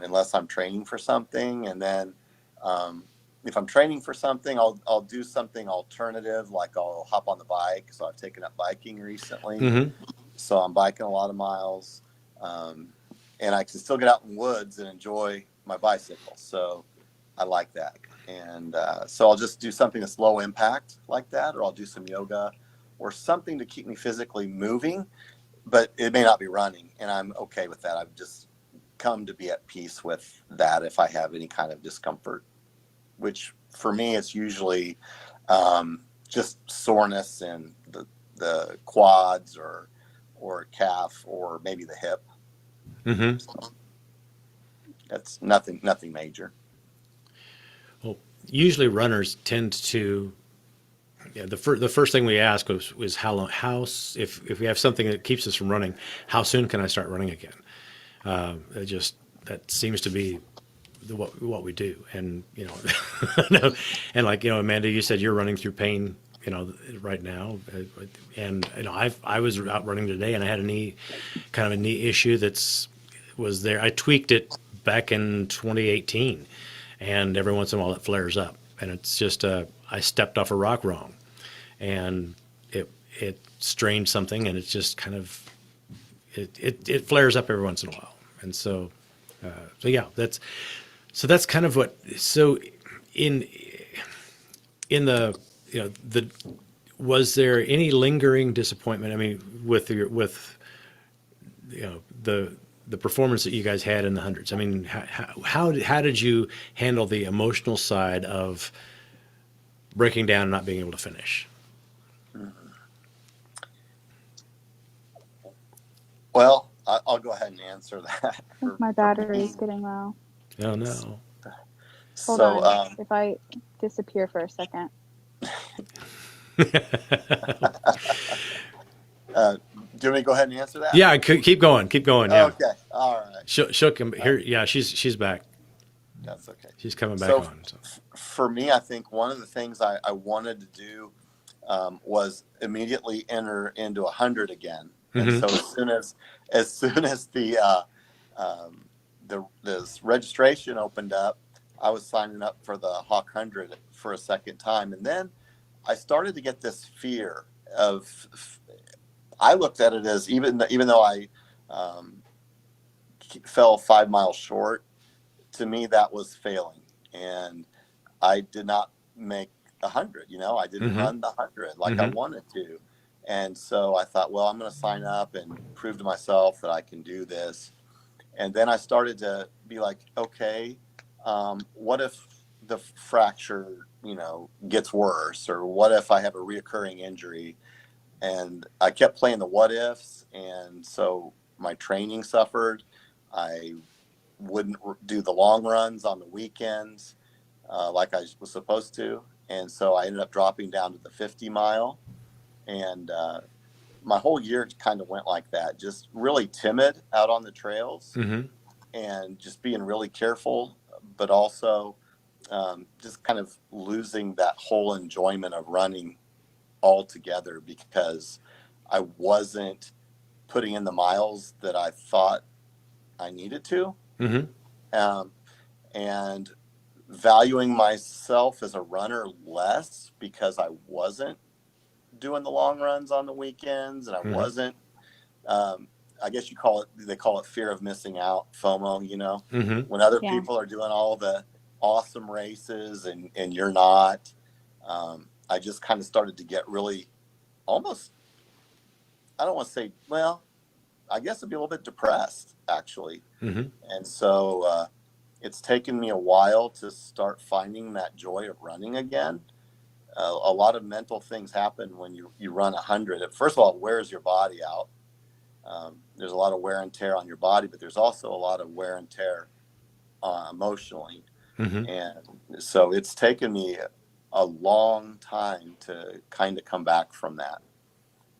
Speaker 3: unless I'm training for something. And then um, if I'm training for something, I'll do something alternative, like I'll hop on the bike. So I've taken up biking recently.
Speaker 1: hmm
Speaker 3: So I'm biking a lot of miles, um, and I can still get out in the woods and enjoy my bicycle. So I like that. And so I'll just do something that's low impact like that, or I'll do some yoga or something to keep me physically moving, but it may not be running. And I'm okay with that. I've just come to be at peace with that if I have any kind of discomfort, which for me, it's usually just soreness in the quads or calf or maybe the hip.
Speaker 1: hmm
Speaker 3: So that's nothing major.
Speaker 1: Well, usually runners tend to. Yeah, the first thing we ask was how long, if we have something that keeps us from running, how soon can I start running again? That seems to be what we do, and and like Amanda, you said you're running through pain, right now, and I was out running today, and I had kind of a knee issue was there. I tweaked it back in 2018, and every once in a while it flares up, and it's just I stepped off a rock wrong, and it strained something, and it's just kind of it flares up every once in a while, and so yeah, that's kind of what. So in in the the was there any lingering disappointment? I mean, with the performance that you guys had in the hundreds. I mean, how did you handle the emotional side of breaking down and not being able to finish?
Speaker 3: Well, I'll go ahead and answer that
Speaker 2: I think my
Speaker 3: for
Speaker 2: battery's
Speaker 3: me.
Speaker 2: getting low.
Speaker 1: Oh no.
Speaker 2: Hold
Speaker 3: So
Speaker 2: on. If I disappear for a second.
Speaker 3: do you want me to go ahead and answer that?
Speaker 1: Yeah, keep going, keep going. Yeah,
Speaker 3: Okay. All right.
Speaker 1: she'll come here. Yeah, she's back.
Speaker 3: That's okay.
Speaker 1: She's coming back
Speaker 3: So
Speaker 1: on. So.
Speaker 3: for me, I think one of the things I wanted to do was immediately enter into 100 again. And
Speaker 1: hmm
Speaker 3: so as soon as this registration opened up, I was signing up for the Hawk 100 for a second time, and then I started to get this fear of. I looked at it as even though I um, fell 5 miles short, to me that was failing, and I did not make 100. I didn't
Speaker 1: hmm
Speaker 3: run the 100 like I
Speaker 1: hmm
Speaker 3: wanted to, and so I thought, well, I'm going to sign up and prove to myself that I can do this. And then I started to be like, okay, what if the fracture, gets worse, or what if I have a reoccurring injury? And I kept playing the what ifs, and so my training suffered. I wouldn't do the long runs on the weekends like I was supposed to. And so I ended up dropping down to the 50-mile. And my whole year kind of went like that, just really timid out on the trails
Speaker 1: Mm-hmm.
Speaker 3: and just being really careful, but also just kind of losing that whole enjoyment of running altogether because I wasn't putting in the miles that I thought I needed to.
Speaker 1: Mm-hmm.
Speaker 3: And valuing myself as a runner less because I wasn't doing the long runs on the weekends and I
Speaker 1: Mm-hmm.
Speaker 3: wasn't, I guess they call it fear of missing out, FOMO,
Speaker 1: Mm-hmm.
Speaker 3: when other
Speaker 2: Yeah.
Speaker 3: people are doing all the awesome races and you're not. I just kind of started to get really almost, I don't want to say, well, I guess it'd be a little bit depressed actually.
Speaker 1: Mm-hmm.
Speaker 3: And so it's taken me a while to start finding that joy of running again. A lot of mental things happen when you run 100. First of all, it wears your body out. There's a lot of wear and tear on your body, but there's also a lot of wear and tear emotionally.
Speaker 1: Mm-hmm.
Speaker 3: And so it's taken me a long time to kind of come back from that.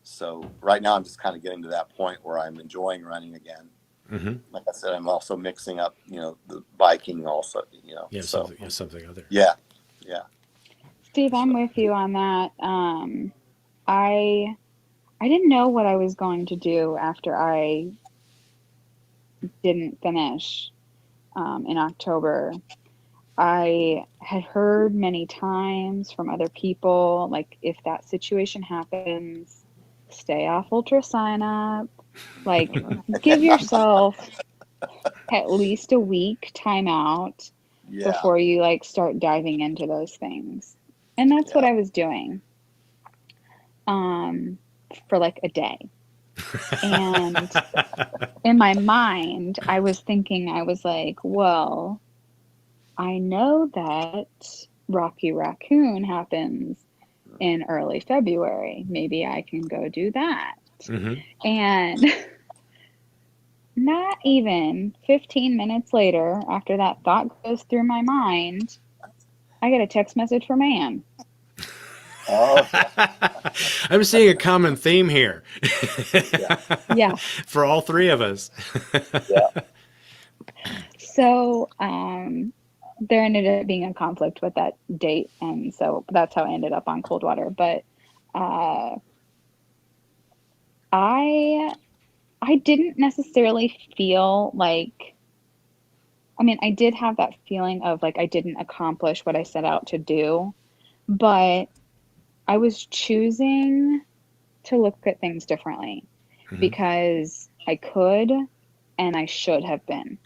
Speaker 3: So right now I'm just kind of getting to that point where I'm enjoying running again.
Speaker 1: Mm-hmm.
Speaker 3: Like I said, I'm also mixing up, the biking also,
Speaker 1: Yeah,
Speaker 3: so
Speaker 1: something other.
Speaker 3: yeah.
Speaker 2: Steve, I'm with you on that. I didn't know what I was going to do after I didn't finish in October. I had heard many times from other people, like, if that situation happens, stay off ultra sign up. Like, give yourself at least a week timeout
Speaker 3: Yeah.
Speaker 2: before you like start diving into those things. And that's what I was doing for like a day. And in my mind, I was thinking, I was like, well, I know that Rocky Raccoon happens in early February. Maybe I can go do that.
Speaker 1: Mm-hmm.
Speaker 2: And not even 15 minutes later, after that thought goes through my mind, I get a text message from Ann.
Speaker 3: Oh,
Speaker 1: I'm seeing a common theme here
Speaker 2: Yeah.
Speaker 1: for all three of us.
Speaker 3: yeah.
Speaker 2: So there ended up being a conflict with that date. And so that's how I ended up on Coldwater. But I didn't necessarily feel like, I mean, I did have that feeling of like I didn't accomplish what I set out to do, but I was choosing to look at things differently because I could and I should have been.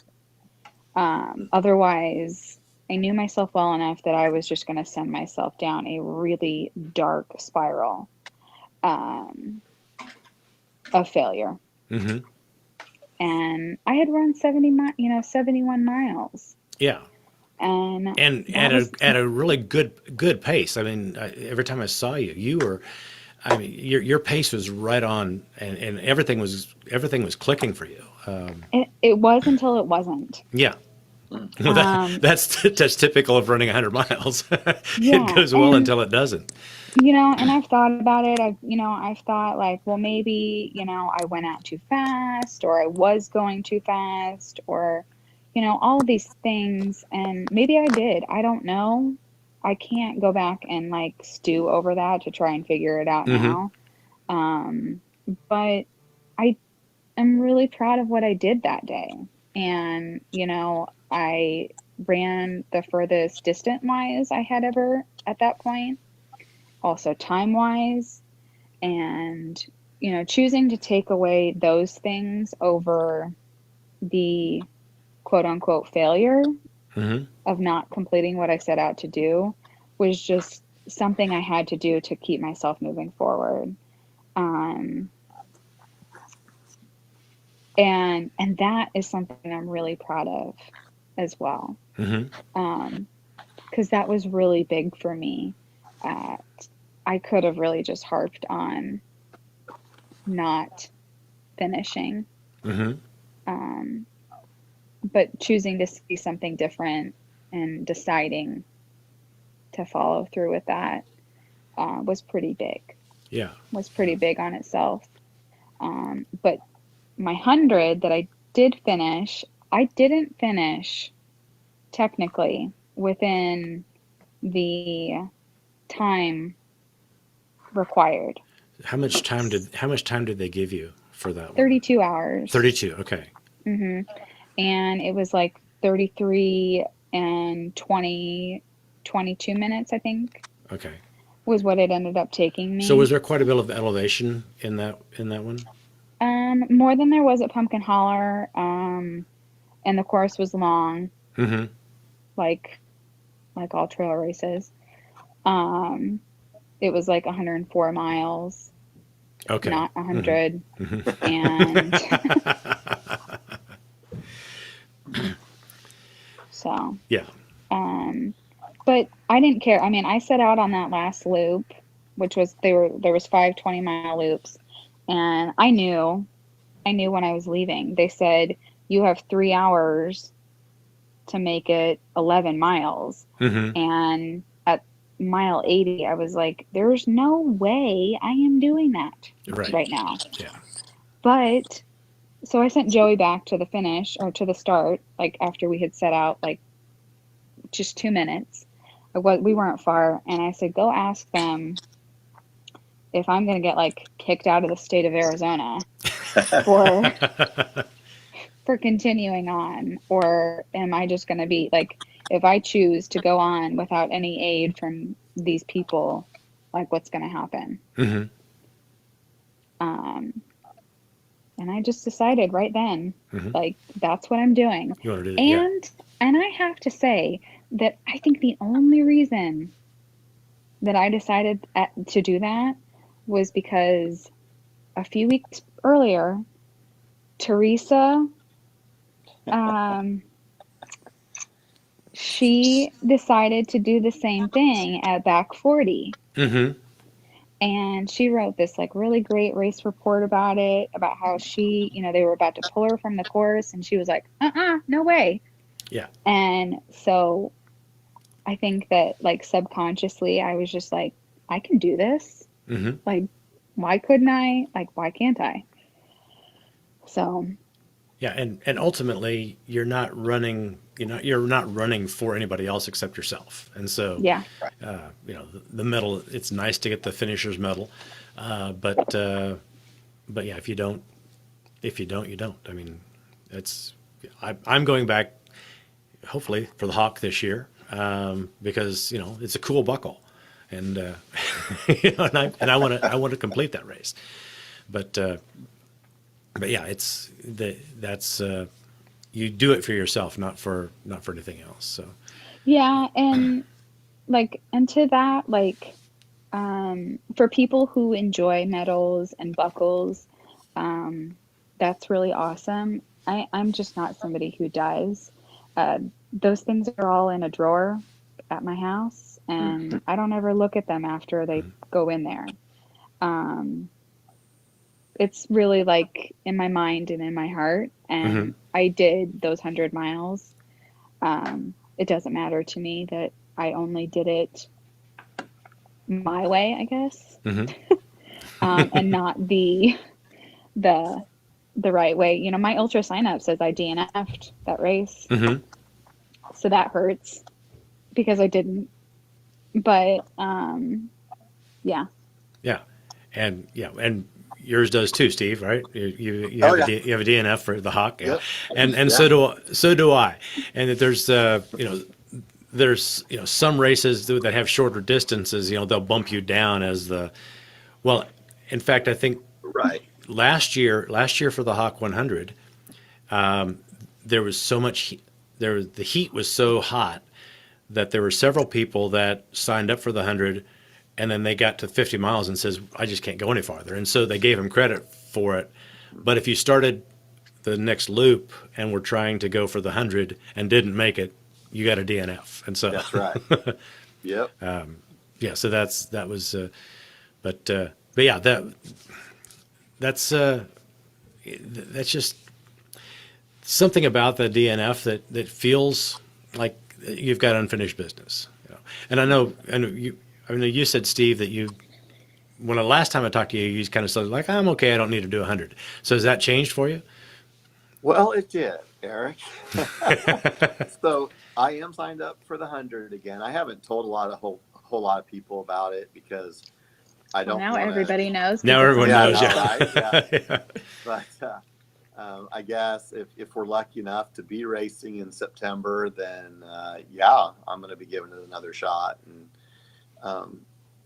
Speaker 2: Otherwise, I knew myself well enough that I was just going to send myself down a really dark spiral of failure.
Speaker 1: Mm-hmm.
Speaker 2: And I had run 71 miles.
Speaker 1: Yeah.
Speaker 2: And
Speaker 1: at a really good pace. I mean, every time I saw you, your pace was right on, and everything was clicking for you.
Speaker 2: it was until it wasn't.
Speaker 1: Yeah. Well, that's typical of running 100 miles.
Speaker 2: Yeah,
Speaker 1: It goes well until it doesn't.
Speaker 2: And I've thought about it. I've thought like, well, maybe, I went out too fast, or I was going too fast, or, all of these things. And maybe I did. I don't know. I can't go back and like stew over that to try and figure it out now. But I am really proud of what I did that day. And, I ran the furthest distance wise I had ever at that point. Also time wise, and choosing to take away those things over the quote unquote failure of not completing what I set out to do was just something I had to do to keep myself moving forward. And that is something I'm really proud of as well. Because that was really big for me. I could have really just harped on not finishing. but choosing to see something different and deciding to follow through with that was pretty big.
Speaker 1: Yeah.
Speaker 2: Was pretty big on itself. But my 100 that I did finish, I didn't finish technically within the time required.
Speaker 1: How much time did they give you for that one?
Speaker 2: 32 hours.
Speaker 1: 32. Okay.
Speaker 2: And it was like 33 and 22 minutes, I think,
Speaker 1: Okay.
Speaker 2: was what it ended up taking me.
Speaker 1: So was there quite a bit of elevation in that one?
Speaker 2: More than there was at Pumpkin Holler, and the course was long,
Speaker 1: Mm-hmm.
Speaker 2: like all trail races. It was like 104 miles,
Speaker 1: Okay.
Speaker 2: not 100,
Speaker 1: Mm-hmm.
Speaker 2: and so.
Speaker 1: Yeah.
Speaker 2: But I didn't care. I mean, I set out on that last loop, which was there was 5 20-mile loops, and I knew when I was leaving. They said you have 3 hours to make it 11 miles.
Speaker 1: Mm-hmm.
Speaker 2: And at mile 80, I was like, there's no way I am doing that right now.
Speaker 1: Yeah.
Speaker 2: But so I sent Joey back to the finish, or to the start, like after we had set out, like just 2 minutes. We weren't far, and I said, go ask them if I'm going to get like kicked out of the state of Arizona for continuing on, or am I just going to be like, if I choose to go on without any aid from these people, like what's going to happen?
Speaker 1: Mm-hmm.
Speaker 2: And I just decided right then,
Speaker 1: Mm-hmm.
Speaker 2: like, that's what I'm doing.
Speaker 1: You want to do it?
Speaker 2: And I have to say that I think the only reason that I decided to do that was because a few weeks earlier, Teresa, she decided to do the same thing at Back 40.
Speaker 1: Mm-hmm.
Speaker 2: And she wrote this like really great race report about it, about how she, they were about to pull her from the course, and she was like, no way.
Speaker 1: Yeah.
Speaker 2: And so I think that like subconsciously I was just like, I can do this.
Speaker 1: Mm-hmm.
Speaker 2: Like, why couldn't I? Like, why can't I? So.
Speaker 1: Yeah, and ultimately you're not running for anybody else except yourself. And so
Speaker 2: Yeah.
Speaker 1: The medal, it's nice to get the finisher's medal. But yeah, if you don't, you don't. I mean, I'm going back hopefully for the Hawk this year, because it's a cool buckle, and and I want to complete that race, but yeah, that's you do it for yourself, not for anything else. So
Speaker 2: yeah, and to that, for people who enjoy medals and buckles, that's really awesome. I'm just not somebody who does. Those things are all in a drawer at my house, and I don't ever look at them after they go in there. It's really like in my mind and in my heart, and I did those 100 miles. It doesn't matter to me that I only did it my way, I guess, and not the right way. My ultra sign up says I DNF'd that race, so that hurts because I didn't. But yeah, and yours does too, Steve, right? You have you have a DNF for the Hawk, yeah. Yep. And so do I. And that there's some races that have shorter distances, they'll bump you down as in fact, I think last year for the Hawk 100, there was so much the heat was so hot that there were several people that signed up for the 100, and then they got to 50 miles and says, I just can't go any farther. And so they gave him credit for it. But if you started the next loop and were trying to go for the 100 and didn't make it, you got a DNF. And so
Speaker 3: that's right. Yep.
Speaker 1: Yeah. So that was, but yeah, that's just something about the DNF that feels like you've got unfinished business. And I know you said, Steve, that when the last time I talked to you, you kind of said like, I'm okay, I don't need to do 100. So has that changed for you?
Speaker 3: Well, it did, Eric. So I am signed up for the 100 again. I haven't told a whole lot of people about it because I
Speaker 2: Well,
Speaker 3: don't
Speaker 2: now
Speaker 3: want to.
Speaker 2: everybody knows
Speaker 1: Now
Speaker 2: because it's
Speaker 1: everyone
Speaker 2: on
Speaker 3: Yeah,
Speaker 1: knows,
Speaker 3: no,
Speaker 2: Facebook.
Speaker 3: right? Yeah.
Speaker 1: yeah.
Speaker 3: But I guess if we're lucky enough to be racing in September, then yeah, I'm going to be giving it another shot. And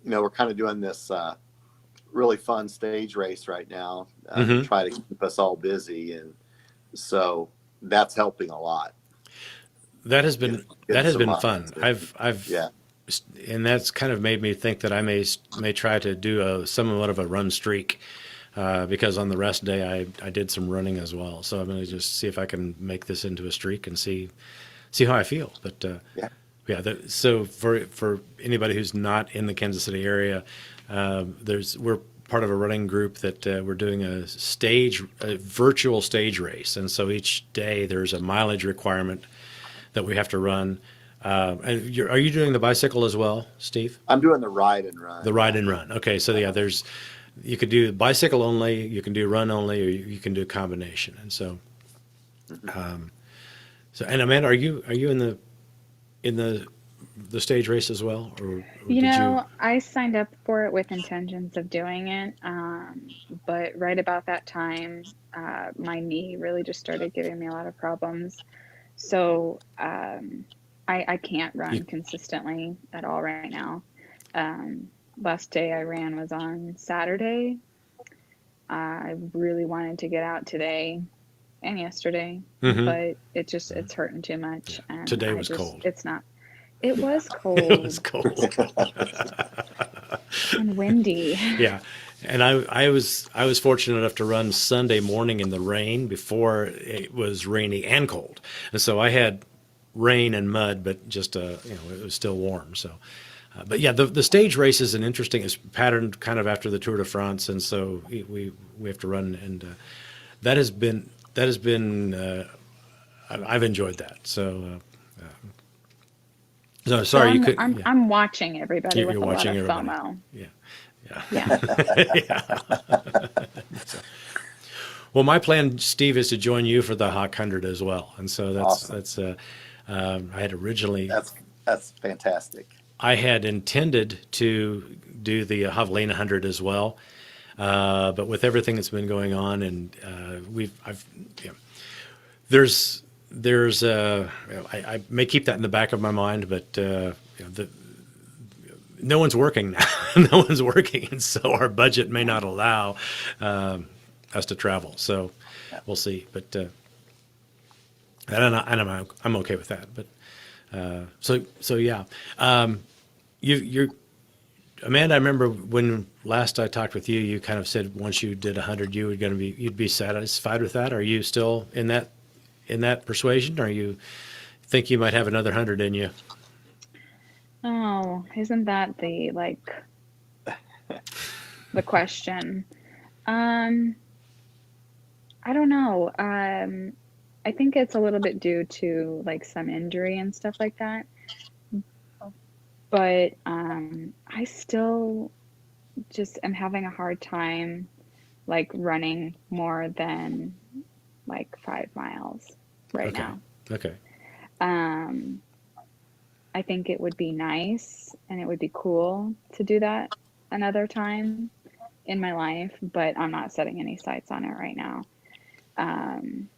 Speaker 3: we're kind of doing this really fun stage race right now to
Speaker 1: Hmm.
Speaker 3: try to keep us all busy, and so that's helping a lot.
Speaker 1: That has
Speaker 3: Getting,
Speaker 1: been that
Speaker 3: getting
Speaker 1: has
Speaker 3: some
Speaker 1: been
Speaker 3: miles
Speaker 1: fun.
Speaker 3: in.
Speaker 1: I've
Speaker 3: Yeah.
Speaker 1: and that's kind of made me think that I may try to do somewhat of a run streak, because on the rest day I did some running as well. So I'm going to just see if I can make this into a streak and see how I feel. But
Speaker 3: Yeah.
Speaker 1: yeah, so for anybody who's not in the Kansas City area, we're part of a running group that we're doing a virtual stage race, and so each day there's a mileage requirement that we have to run. And are you doing the bicycle as well, Steve?
Speaker 3: I'm doing the ride and run.
Speaker 1: The ride
Speaker 3: Yeah.
Speaker 1: and run. Okay, so yeah, you could do bicycle only, you can do run only, or you can do a combination. And
Speaker 3: Mhm.
Speaker 1: and Amanda, are you in the stage race as well, or
Speaker 2: You
Speaker 1: did you?
Speaker 2: know, I signed up for it with intentions of doing it, but right about that time, my knee really just started giving me a lot of problems. So I can't
Speaker 1: You
Speaker 2: run consistently at all right now. Um, Last day I ran was on Saturday. I really wanted to get out today and yesterday,
Speaker 1: hmm
Speaker 2: but it's hurting too much, and
Speaker 1: Today was cold.
Speaker 2: it's not. It was
Speaker 1: It was
Speaker 2: cold
Speaker 1: cold.
Speaker 2: and windy.
Speaker 1: Yeah, and I was fortunate enough to run Sunday morning in the rain before it was rainy and cold, and so I had rain and mud, but just it was still warm. So, but yeah, the stage race is it's patterned kind of after the Tour de France, and so we have to run, and that has been I've enjoyed that. So
Speaker 2: So
Speaker 1: sorry you could. Yeah,
Speaker 2: I'm watching everybody
Speaker 1: you're
Speaker 2: with a lot
Speaker 1: watching
Speaker 2: of
Speaker 1: everybody.
Speaker 2: FOMO.
Speaker 1: Yeah,
Speaker 2: Yeah.
Speaker 1: yeah. Well, my plan, Steve, is to join you for the Hawk 100 as well, and so that's
Speaker 3: Awesome.
Speaker 1: that's. I had originally,
Speaker 3: That's fantastic.
Speaker 1: I had intended to do the Javelina 100 as well, but with everything that's been going on, and I've, you know, there's I may keep that in the back of my mind, but no one's working now. No one's working, and so our budget may not allow us to travel. So
Speaker 3: Yeah.
Speaker 1: we'll see. But I'm okay with that. But so yeah, you're Amanda. I remember when last I talked with you, you kind of said once you did 100, you'd be satisfied with that. Are you still in that persuasion, or you think you might have another 100 in you?
Speaker 2: Oh, isn't that the question? Um, I don't know. I think it's a little bit due to like some injury and stuff like that. But I still just am having a hard time like running more than like 5 miles right
Speaker 1: Okay,
Speaker 2: now.
Speaker 1: okay,
Speaker 2: Um, I think it would be nice and it would be cool to do that another time in my life, but I'm not setting any sights on it right now. Um,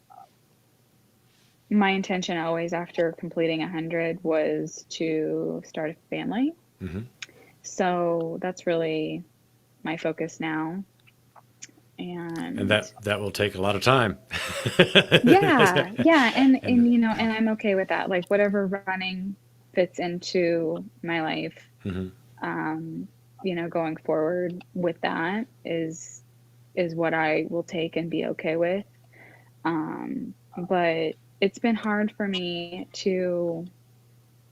Speaker 2: my intention always after completing 100 was to start a family.
Speaker 1: hmm
Speaker 2: So that's really my focus now.
Speaker 1: and
Speaker 2: And
Speaker 1: that will take a lot of time.
Speaker 2: yeah, yeah,
Speaker 1: And
Speaker 2: and I'm okay with that. Like whatever running fits into my life,
Speaker 1: mhm.
Speaker 2: um, going forward with that is what I will take and be okay with. But it's been hard for me to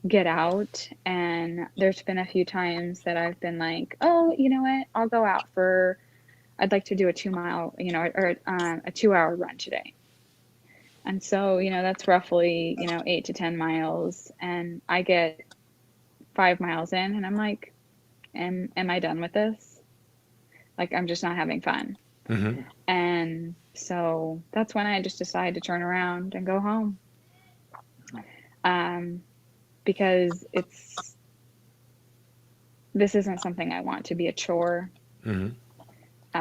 Speaker 2: get out, and there's been a few times that I've been like, oh, you know what? I'll go out I'd like to do a 2 mile, or a 2 hour run today. And so, that's roughly, 8 to 10 miles. And I get 5 miles in and I'm like, am I done with this? Like, I'm just not having fun.
Speaker 1: Hmm.
Speaker 2: And so that's when I just decided to turn around and go home. Um, because this isn't something I want to be a chore.
Speaker 1: Hmm.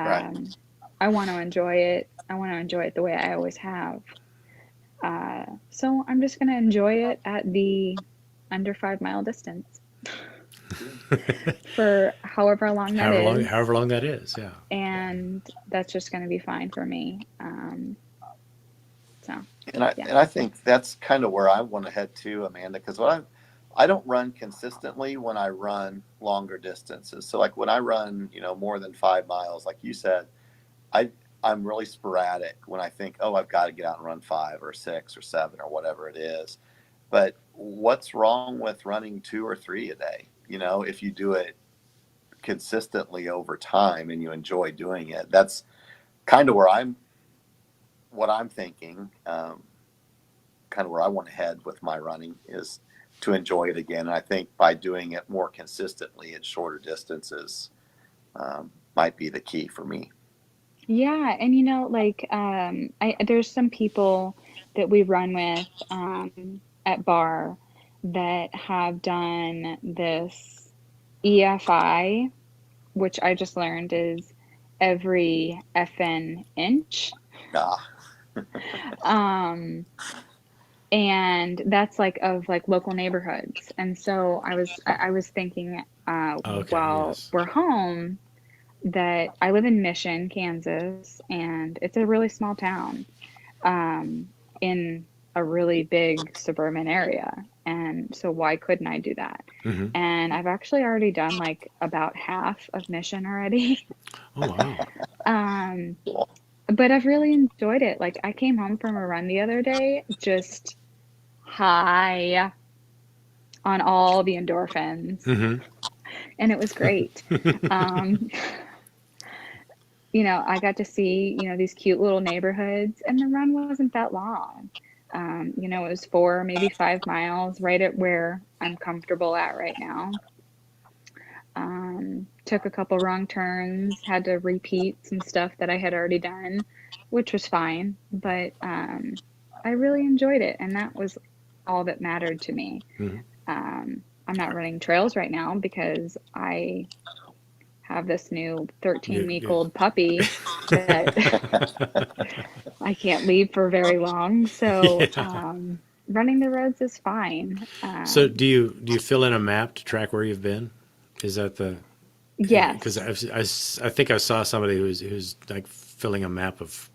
Speaker 3: Right.
Speaker 2: Um, I want to enjoy it. I want to enjoy it the way I always have. So I'm just going to enjoy it at the under 5 mile distance for however long that is.
Speaker 1: However long that is. Yeah.
Speaker 2: And that's just going to be fine for me. So,
Speaker 3: And I
Speaker 2: yeah.
Speaker 3: and I think that's kind of where I want to head to, Amanda, because I don't run consistently when I run longer distances. So like when I run, more than 5 miles, like you said, I I'm really sporadic when I think, oh, I've got to get out and run 5 or 6 or 7 or whatever it is. But what's wrong with running 2 or 3 a day? If you do it consistently over time and you enjoy doing it, that's kind of what I'm thinking. Kind of where I want to head with my running is to enjoy it again. And I think by doing it more consistently at shorter distances might be the key for me.
Speaker 2: Yeah, and like there's some people that we run with at bar that have done this EFI, which I just learned is every FN inch.
Speaker 3: Ah,
Speaker 2: Um, and that's like of like local neighborhoods. And so I was thinking
Speaker 1: Okay.
Speaker 2: while
Speaker 1: Yes.
Speaker 2: we're home that I live in Mission, Kansas, and it's a really small town in a really big suburban area. And so why couldn't I do that?
Speaker 1: Hmm.
Speaker 2: And I've actually already done like about half of Mission already.
Speaker 1: Oh wow.
Speaker 2: um,
Speaker 3: cool.
Speaker 2: but I've really enjoyed it. Like I came home from a run the other day, just high on all the endorphins,
Speaker 1: Hmm.
Speaker 2: and it was great. Um, I got to see, these cute little neighborhoods, and the run wasn't that long. It was 4, maybe 5 miles, right at where I'm comfortable at right now. Took a couple wrong turns, had to repeat some stuff that I had already done, which was fine, but I really enjoyed it, and that was all that mattered to me.
Speaker 1: Hmm.
Speaker 2: I'm not running trails right now because I have this new 13-week
Speaker 1: You,
Speaker 2: old puppy that I can't leave for very long. So
Speaker 1: yeah.
Speaker 2: running the roads is fine.
Speaker 1: So do you fill in a map to track where you've been? Is that the because
Speaker 2: Yes.
Speaker 1: I think I saw somebody who's like filling a map of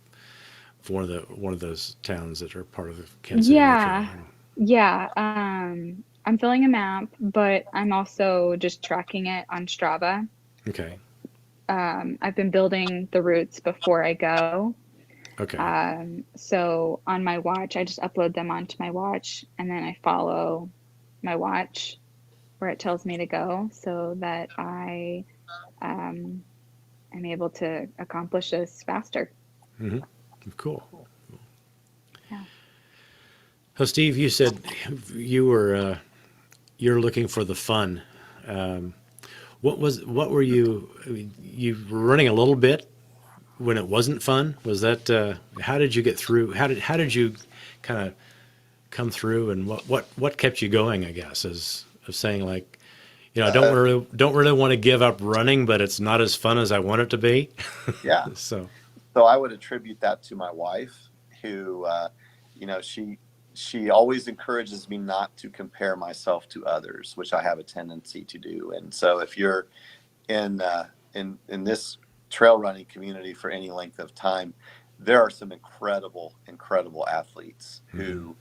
Speaker 1: one of those towns that are part of the Kansas City metro.
Speaker 2: Yeah. Yeah. I'm filling a map, but I'm also just tracking it on Strava.
Speaker 1: Okay.
Speaker 2: I've been building the routes before I go.
Speaker 1: Okay.
Speaker 2: So on my watch, I just upload them onto my watch and then I follow my watch where it tells me to go so that I um, am able to accomplish this faster.
Speaker 1: Hmm. Cool.
Speaker 2: Yeah.
Speaker 1: So Steve, you said you were you're looking for the fun. Um, what were you? I mean, you were running a little bit when it wasn't fun. Was that how did you get through? How did you kind of come through? And what kept you going? I guess is of saying like, I
Speaker 3: Uh,
Speaker 1: don't really want to give up running, but it's not as fun as I want it to be.
Speaker 3: yeah.
Speaker 1: So
Speaker 3: So I would attribute that to my wife, who, you know, she she always encourages me not to compare myself to others, which I have a tendency to do. And so if you're in this trail running community for any length of time, there are some incredible athletes
Speaker 1: mhm.
Speaker 3: who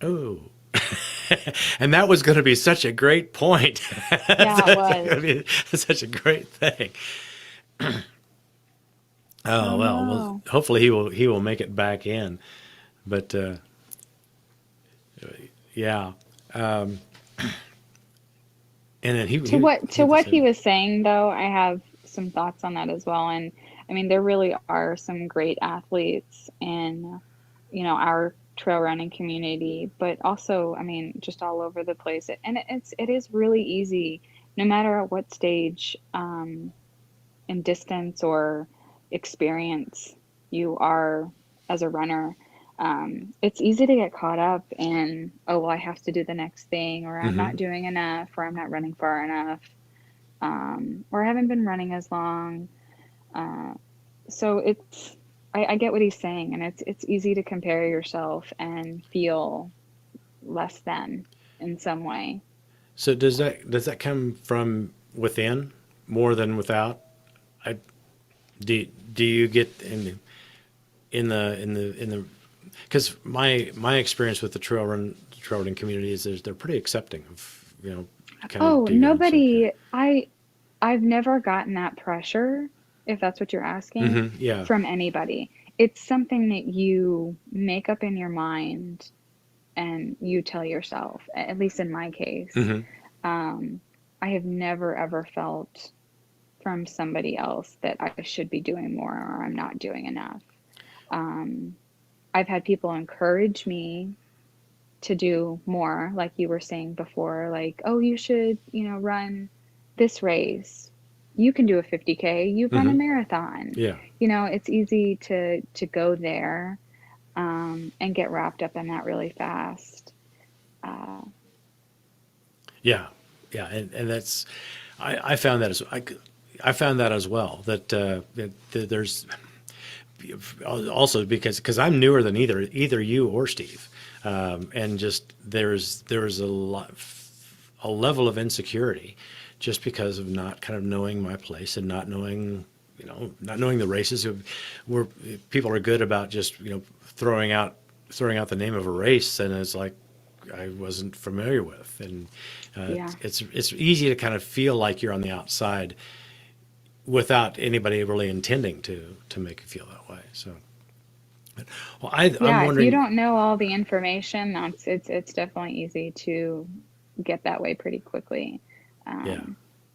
Speaker 1: Oh. And that was going to be such a great point.
Speaker 2: Yeah, it
Speaker 1: That's going to
Speaker 2: was.
Speaker 1: be such a great thing. Oh
Speaker 2: Oh
Speaker 1: well,
Speaker 2: no.
Speaker 1: hopefully he will make it back in. But yeah, and then he
Speaker 2: To
Speaker 1: he
Speaker 2: what
Speaker 1: he
Speaker 2: to
Speaker 1: had the
Speaker 2: what he
Speaker 1: same.
Speaker 2: was saying though, I have some thoughts on that as well. And I mean, there really are some great athletes in our trail running community, but also, I mean, just all over the place. And it is really easy, no matter at what stage in distance or experience you are as a runner. It's easy to get caught up in, oh, well, I have to do the next thing, or I'm
Speaker 1: Hmm.
Speaker 2: not doing enough, or I'm not running far enough, or I haven't been running as long. Uh, so I get what he's saying, and it's easy to compare yourself and feel less than in some way.
Speaker 1: So does that come from within more than without? I do you get in the because my experience with the trail running community is they're pretty accepting of kind of
Speaker 2: Oh,
Speaker 1: deviance. Okay.
Speaker 2: I've never gotten that pressure, if that's what you're asking,
Speaker 1: Yeah.
Speaker 2: from anybody. It's something that you make up in your mind and you tell yourself, at least in my case.
Speaker 1: Hmm.
Speaker 2: Um, I have never ever felt from somebody else that I should be doing more or I'm not doing enough. Um, I've had people encourage me to do more, like you were saying before, like, oh, you should, run this race. You can do a 50K, you've run a
Speaker 1: Hmm.
Speaker 2: marathon.
Speaker 1: Yeah.
Speaker 2: It's easy to go there and get wrapped up in that really fast. Uh,
Speaker 1: Yeah. Yeah. And that's I found that I found that as well that there's also because I'm newer than either you or Steve, and just there's a level of insecurity just because of not kind of knowing my place and not knowing not knowing the races where people are good about just throwing out the name of a race, and it's like I wasn't familiar with, and
Speaker 2: yeah.
Speaker 1: it's easy to kind of feel like you're on the outside without anybody really intending to make you feel that way. So, well, I'm
Speaker 2: Yeah, if you
Speaker 1: wondering.
Speaker 2: don't know all the information, it's definitely easy to get that way pretty quickly,
Speaker 1: Yeah,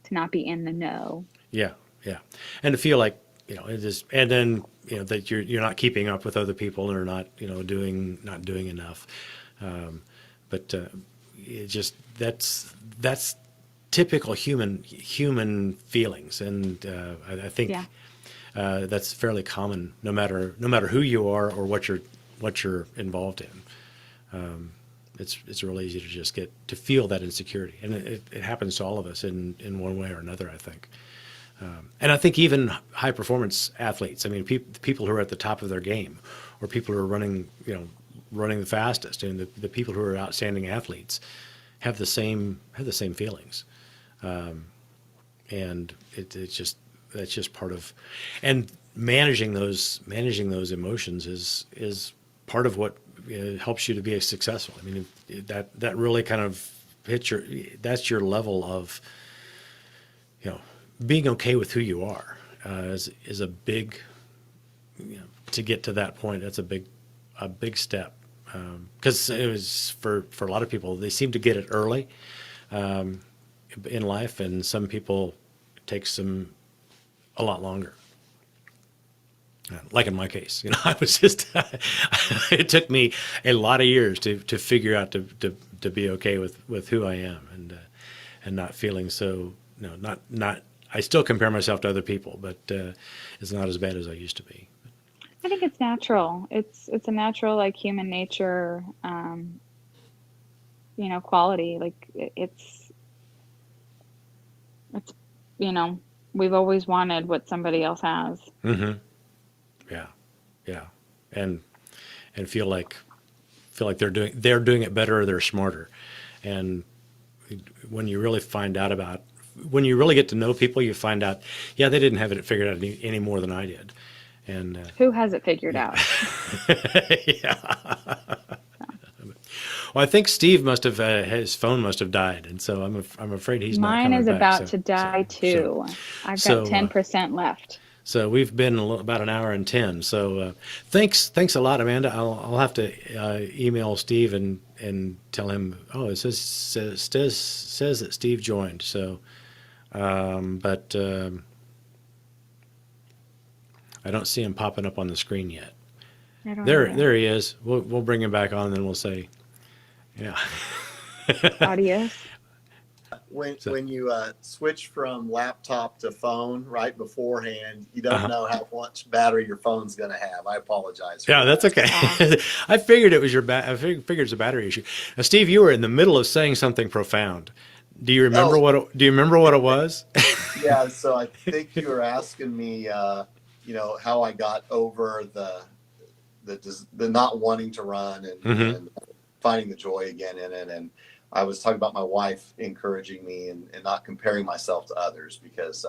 Speaker 2: to not be in the know.
Speaker 1: yeah, yeah, and to feel like it is, and then that you're not keeping up with other people or not not doing enough. But it just that's typical human feelings, and I think
Speaker 2: Yeah.
Speaker 1: that's fairly common, no matter who you are or what you're involved in. It's really easy to just get to feel that insecurity, and it happens to all of us in one way or another, I think. And I think even high performance athletes, I mean, people who are at the top of their game, or people who are running the fastest, and the people who are outstanding athletes have the same feelings, and it's just that's just part of, and managing those emotions is part of what helps you to be successful. I mean, that really kind of that's your level of you know being okay with who you are, is a big, to get to that point. That's a big step, because it was for a lot of people, they seem to get it early in life, and some people it takes them a lot longer. Like in my case, I was just it took me a lot of years to figure out to be okay with who I am, and not feeling so, not I still compare myself to other people, but it's not as bad as I used to be.
Speaker 2: I think it's natural. It's a natural, like, human nature, quality. Like, it's you know we've always wanted what somebody else has.
Speaker 1: Hmm. Yeah, yeah, and and feel like they're doing it better, or they're smarter, and when you really find out about when you really get to know people, you find out, yeah, they didn't have it figured out any more than I did, and
Speaker 2: Who has it figured
Speaker 1: yeah.
Speaker 2: out?
Speaker 1: Yeah. Well, I think Steve must have his phone must have died, and so I'm afraid he's not
Speaker 2: Mine
Speaker 1: coming
Speaker 2: is
Speaker 1: back.
Speaker 2: about
Speaker 1: So
Speaker 2: to
Speaker 1: so
Speaker 2: die
Speaker 1: so
Speaker 2: too. I've got
Speaker 1: so
Speaker 2: 10% left.
Speaker 1: so we've been about an hour and 10. So thanks a lot, Amanda. I'll have to email Steve and tell him. Oh, it says that Steve joined. So but I don't see him popping up on the screen yet.
Speaker 2: I don't
Speaker 1: There,
Speaker 2: know.
Speaker 1: there he is. We'll bring him back on, and then we'll say, yeah.
Speaker 2: Audios.
Speaker 3: When
Speaker 1: So,
Speaker 3: you switch from laptop to phone right beforehand, you don't
Speaker 1: uh-huh.
Speaker 3: know how much battery your phone's going to have. I apologize for
Speaker 1: Yeah, that's
Speaker 3: that.
Speaker 1: okay.
Speaker 2: Ah,
Speaker 1: I figured it was I figured it's a battery issue. Now, Steve, you were in the middle of saying something profound.
Speaker 3: Oh,
Speaker 1: Do you remember what it was?
Speaker 3: yeah. So I think you were asking me, how I got over the not wanting to run
Speaker 1: Hmm.
Speaker 3: and finding the joy again in it. And I was talking about my wife encouraging me and not comparing myself to others because,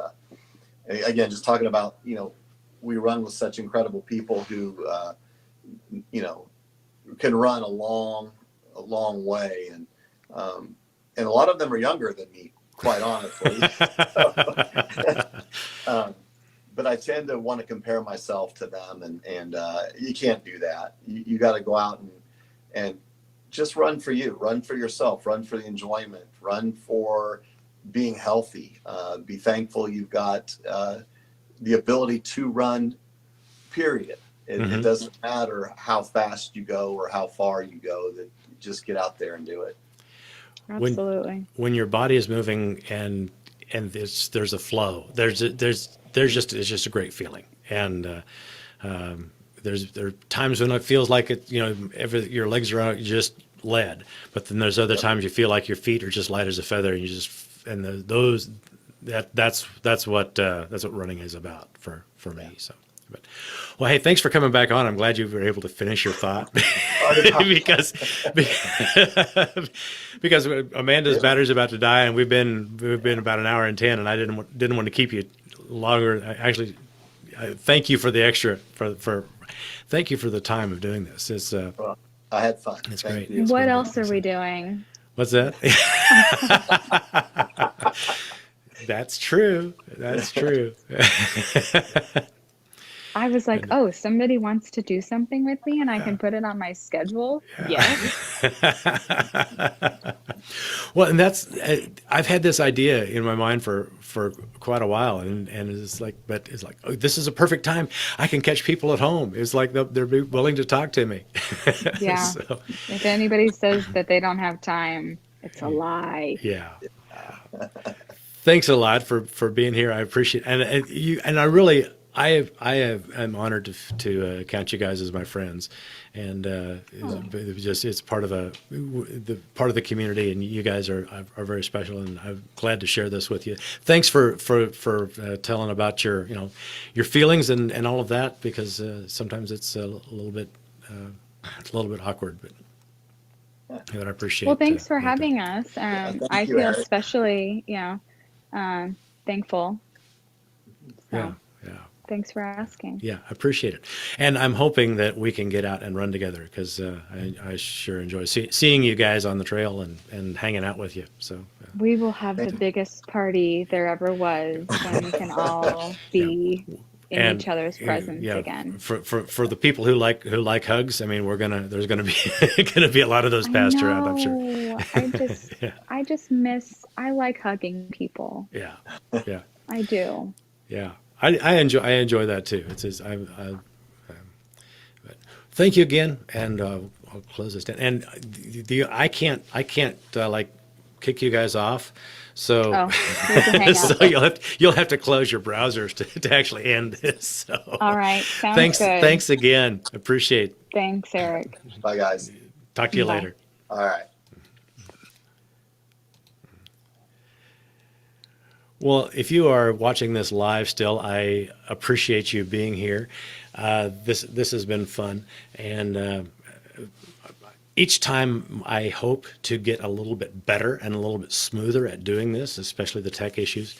Speaker 3: again, just talking about, we run with such incredible people who, you know, can run a long way. And a lot of them are younger than me, quite honestly. um, but I tend to want to compare myself to them, and you can't do that. You got to go out and just run for you, run for yourself, run for the enjoyment, run for being healthy. Be thankful you've got the ability to run. Period. It
Speaker 1: Hmm.
Speaker 3: doesn't matter how fast you go or how far you go. That you just get out there and do it.
Speaker 1: When
Speaker 2: absolutely.
Speaker 1: when your body is moving and there's a flow. It's just a great feeling. And there are times when it feels like your legs are out, you just lead. But then there's other
Speaker 3: Yep.
Speaker 1: times you feel like your feet are just light as a feather, and you just and the, those that's what running is about for
Speaker 3: Yeah.
Speaker 1: me. So, but well, hey, thanks for coming back on. I'm glad you were able to finish your thought because because Amanda's
Speaker 3: It was,
Speaker 1: battery's about to die, and we've been about an hour and 10, and I didn't want to keep you longer. I thank you for the extra for thank you for the time of doing this.
Speaker 3: well, I had fun.
Speaker 1: It's
Speaker 3: Thank
Speaker 1: great.
Speaker 3: you.
Speaker 1: It's
Speaker 2: What
Speaker 1: been
Speaker 2: else
Speaker 1: great.
Speaker 2: are
Speaker 1: So,
Speaker 2: we doing?
Speaker 1: what's that? That's true. That's true.
Speaker 2: I was like,
Speaker 1: And
Speaker 2: oh, somebody wants to do something with me and I can put it on my schedule. Yes.
Speaker 1: well, and I've had this idea in my mind for quite a while, and it's like, oh, this is a perfect time. I can catch people at home. It's like they're willing to talk to me.
Speaker 2: Yeah.
Speaker 1: So,
Speaker 2: If anybody says that they don't have time, it's a lie.
Speaker 1: yeah. Thanks a lot for being here. I appreciate and you and I really I'm honored to count you guys as my friends, and
Speaker 2: Oh,
Speaker 1: it's part of the part of the community, and you guys are very special, and I'm glad to share this with you. Thanks for telling about your feelings and all of that, because sometimes it's a little bit awkward, but I
Speaker 2: well,
Speaker 1: appreciate
Speaker 2: thanks for
Speaker 1: that.
Speaker 2: having us.
Speaker 3: Yeah, thank
Speaker 2: I
Speaker 3: you,
Speaker 2: feel
Speaker 3: Eric.
Speaker 2: especially, thankful.
Speaker 1: Yeah,
Speaker 2: So
Speaker 1: yeah.
Speaker 2: thanks for asking.
Speaker 1: Yeah, I appreciate it, and I'm hoping that we can get out and run together, because I sure enjoy seeing you guys on the trail and hanging out with you. So
Speaker 2: We will have the
Speaker 3: Thank
Speaker 2: biggest party there ever was when we can all
Speaker 1: yeah,
Speaker 2: be in
Speaker 1: and
Speaker 2: each other's presence
Speaker 1: yeah,
Speaker 2: again.
Speaker 1: for the people who like hugs, I mean, there's gonna be gonna be a lot of those
Speaker 2: I
Speaker 1: passed around, I'm sure.
Speaker 2: know.
Speaker 1: Yeah,
Speaker 2: I like hugging people.
Speaker 1: yeah, yeah,
Speaker 2: I do.
Speaker 1: yeah. I enjoy that too. It's just, but thank you again, and I'll close this down. And I can't like kick you guys off, so
Speaker 2: Oh, we have to hang up.
Speaker 1: so you'll have to close your browsers to actually end this.
Speaker 2: All
Speaker 1: So
Speaker 2: right. Sounds good.
Speaker 1: thanks again. Appreciate.
Speaker 2: Thanks, Eric.
Speaker 3: you. Bye, guys.
Speaker 1: Talk to you
Speaker 2: Bye.
Speaker 1: later.
Speaker 3: All right.
Speaker 1: Well, if you are watching this live still, I appreciate you being here. This has been fun, and each time I hope to get a little bit better and a little bit smoother at doing this, especially the tech issues.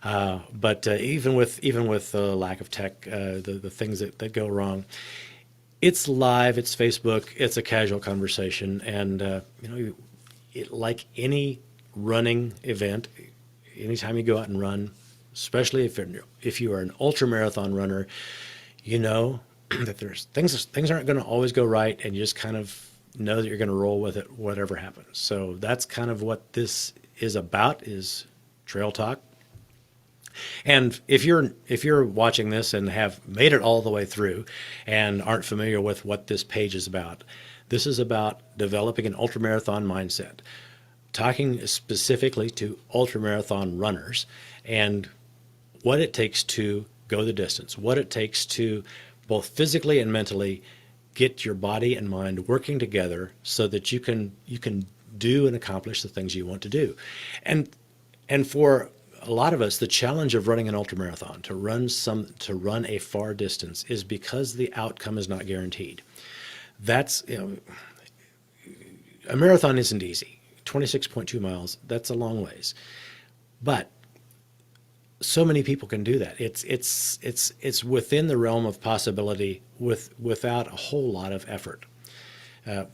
Speaker 1: But even with the lack of tech, the things that go wrong, it's live, it's Facebook, it's a casual conversation, and like any running event, anytime you go out and run, especially if you are an ultra marathon runner, you know that there's things aren't going to always go right, and you just kind of know that you're going to roll with it, whatever happens. So that's kind of what this is about: is trail talk. And if you're watching this and have made it all the way through and aren't familiar with what this page is about, this is about developing an ultramarathon mindset, talking specifically to ultramarathon runners and what it takes to go the distance, what it takes to both physically and mentally get your body and mind working together so that you can do and accomplish the things you want to do. And and for a lot of us, the challenge of running an ultramarathon, to run a far distance, is because the outcome is not guaranteed. That's, a marathon isn't easy. 26.2 miles, that's a long ways. But so many people can do that. It's within the realm of possibility without a whole lot of effort, uh,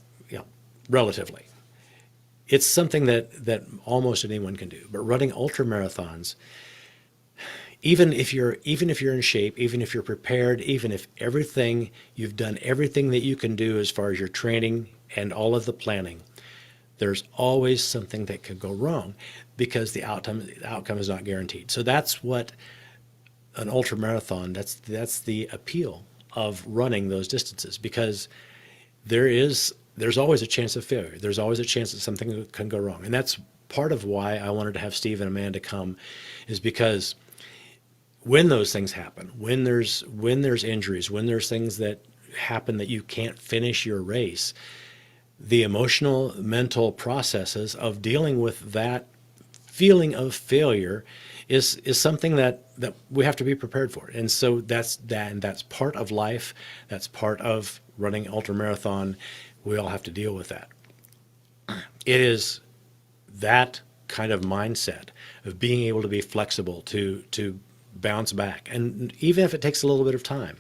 Speaker 1: relatively. It's something that almost anyone can do. But running ultra marathons, even if you're in shape, even if you're prepared, even if you've done everything that you can do as far as your training and all of the planning, there's always something that could go wrong because the outcome is not guaranteed. So that's what an ultra marathon, that's the appeal of running those distances, because there's always a chance of failure. There's always a chance that something can go wrong. And that's part of why I wanted to have Steve and Amanda come, is because when those things happen, when there's injuries, when there's things that happen that you can't finish your race, the emotional, mental processes of dealing with that feeling of failure is something that we have to be prepared for. And so that's part of life. That's part of running ultramarathon. We all have to deal with that. It is that kind of mindset of being able to be flexible, to bounce back, and even if it takes a little bit of time.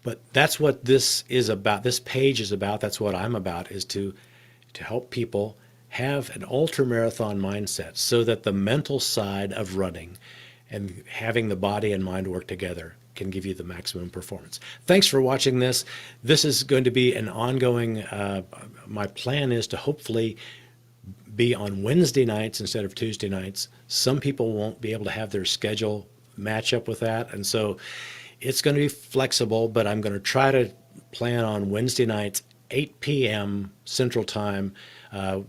Speaker 1: But that's what this is about. This page is about. That's what I'm about, is to help people have an ultramarathon mindset so that the mental side of running and having the body and mind work together can give you the maximum performance. Thanks for watching this. This is going to be an ongoing, my plan is to hopefully be on Wednesday nights instead of Tuesday nights. Some people won't be able to have their schedule match up with that, and so it's going to be flexible, but I'm going to try to plan on Wednesday nights, 8 p.m. Central Time,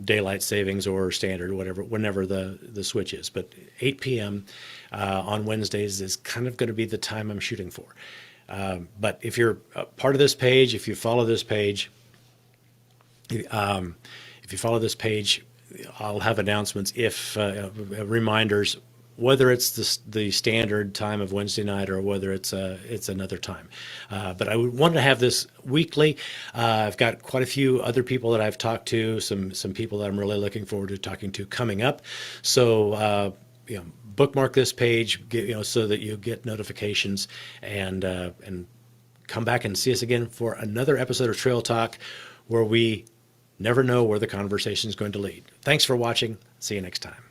Speaker 1: daylight savings or standard, whatever, whenever the switch is. But 8 p.m. On Wednesdays is kind of going to be the time I'm shooting for. But if you're a part of this page, if you follow this page, I'll have announcements, if reminders, whether it's the standard time of Wednesday night or whether it's another time. But I wanted to have this weekly. I've got quite a few other people that I've talked to, some people that I'm really looking forward to talking to coming up. So bookmark this page, so that you get notifications, and come back and see us again for another episode of Trail Talk, where we never know where the conversation is going to lead. Thanks for watching. See you next time.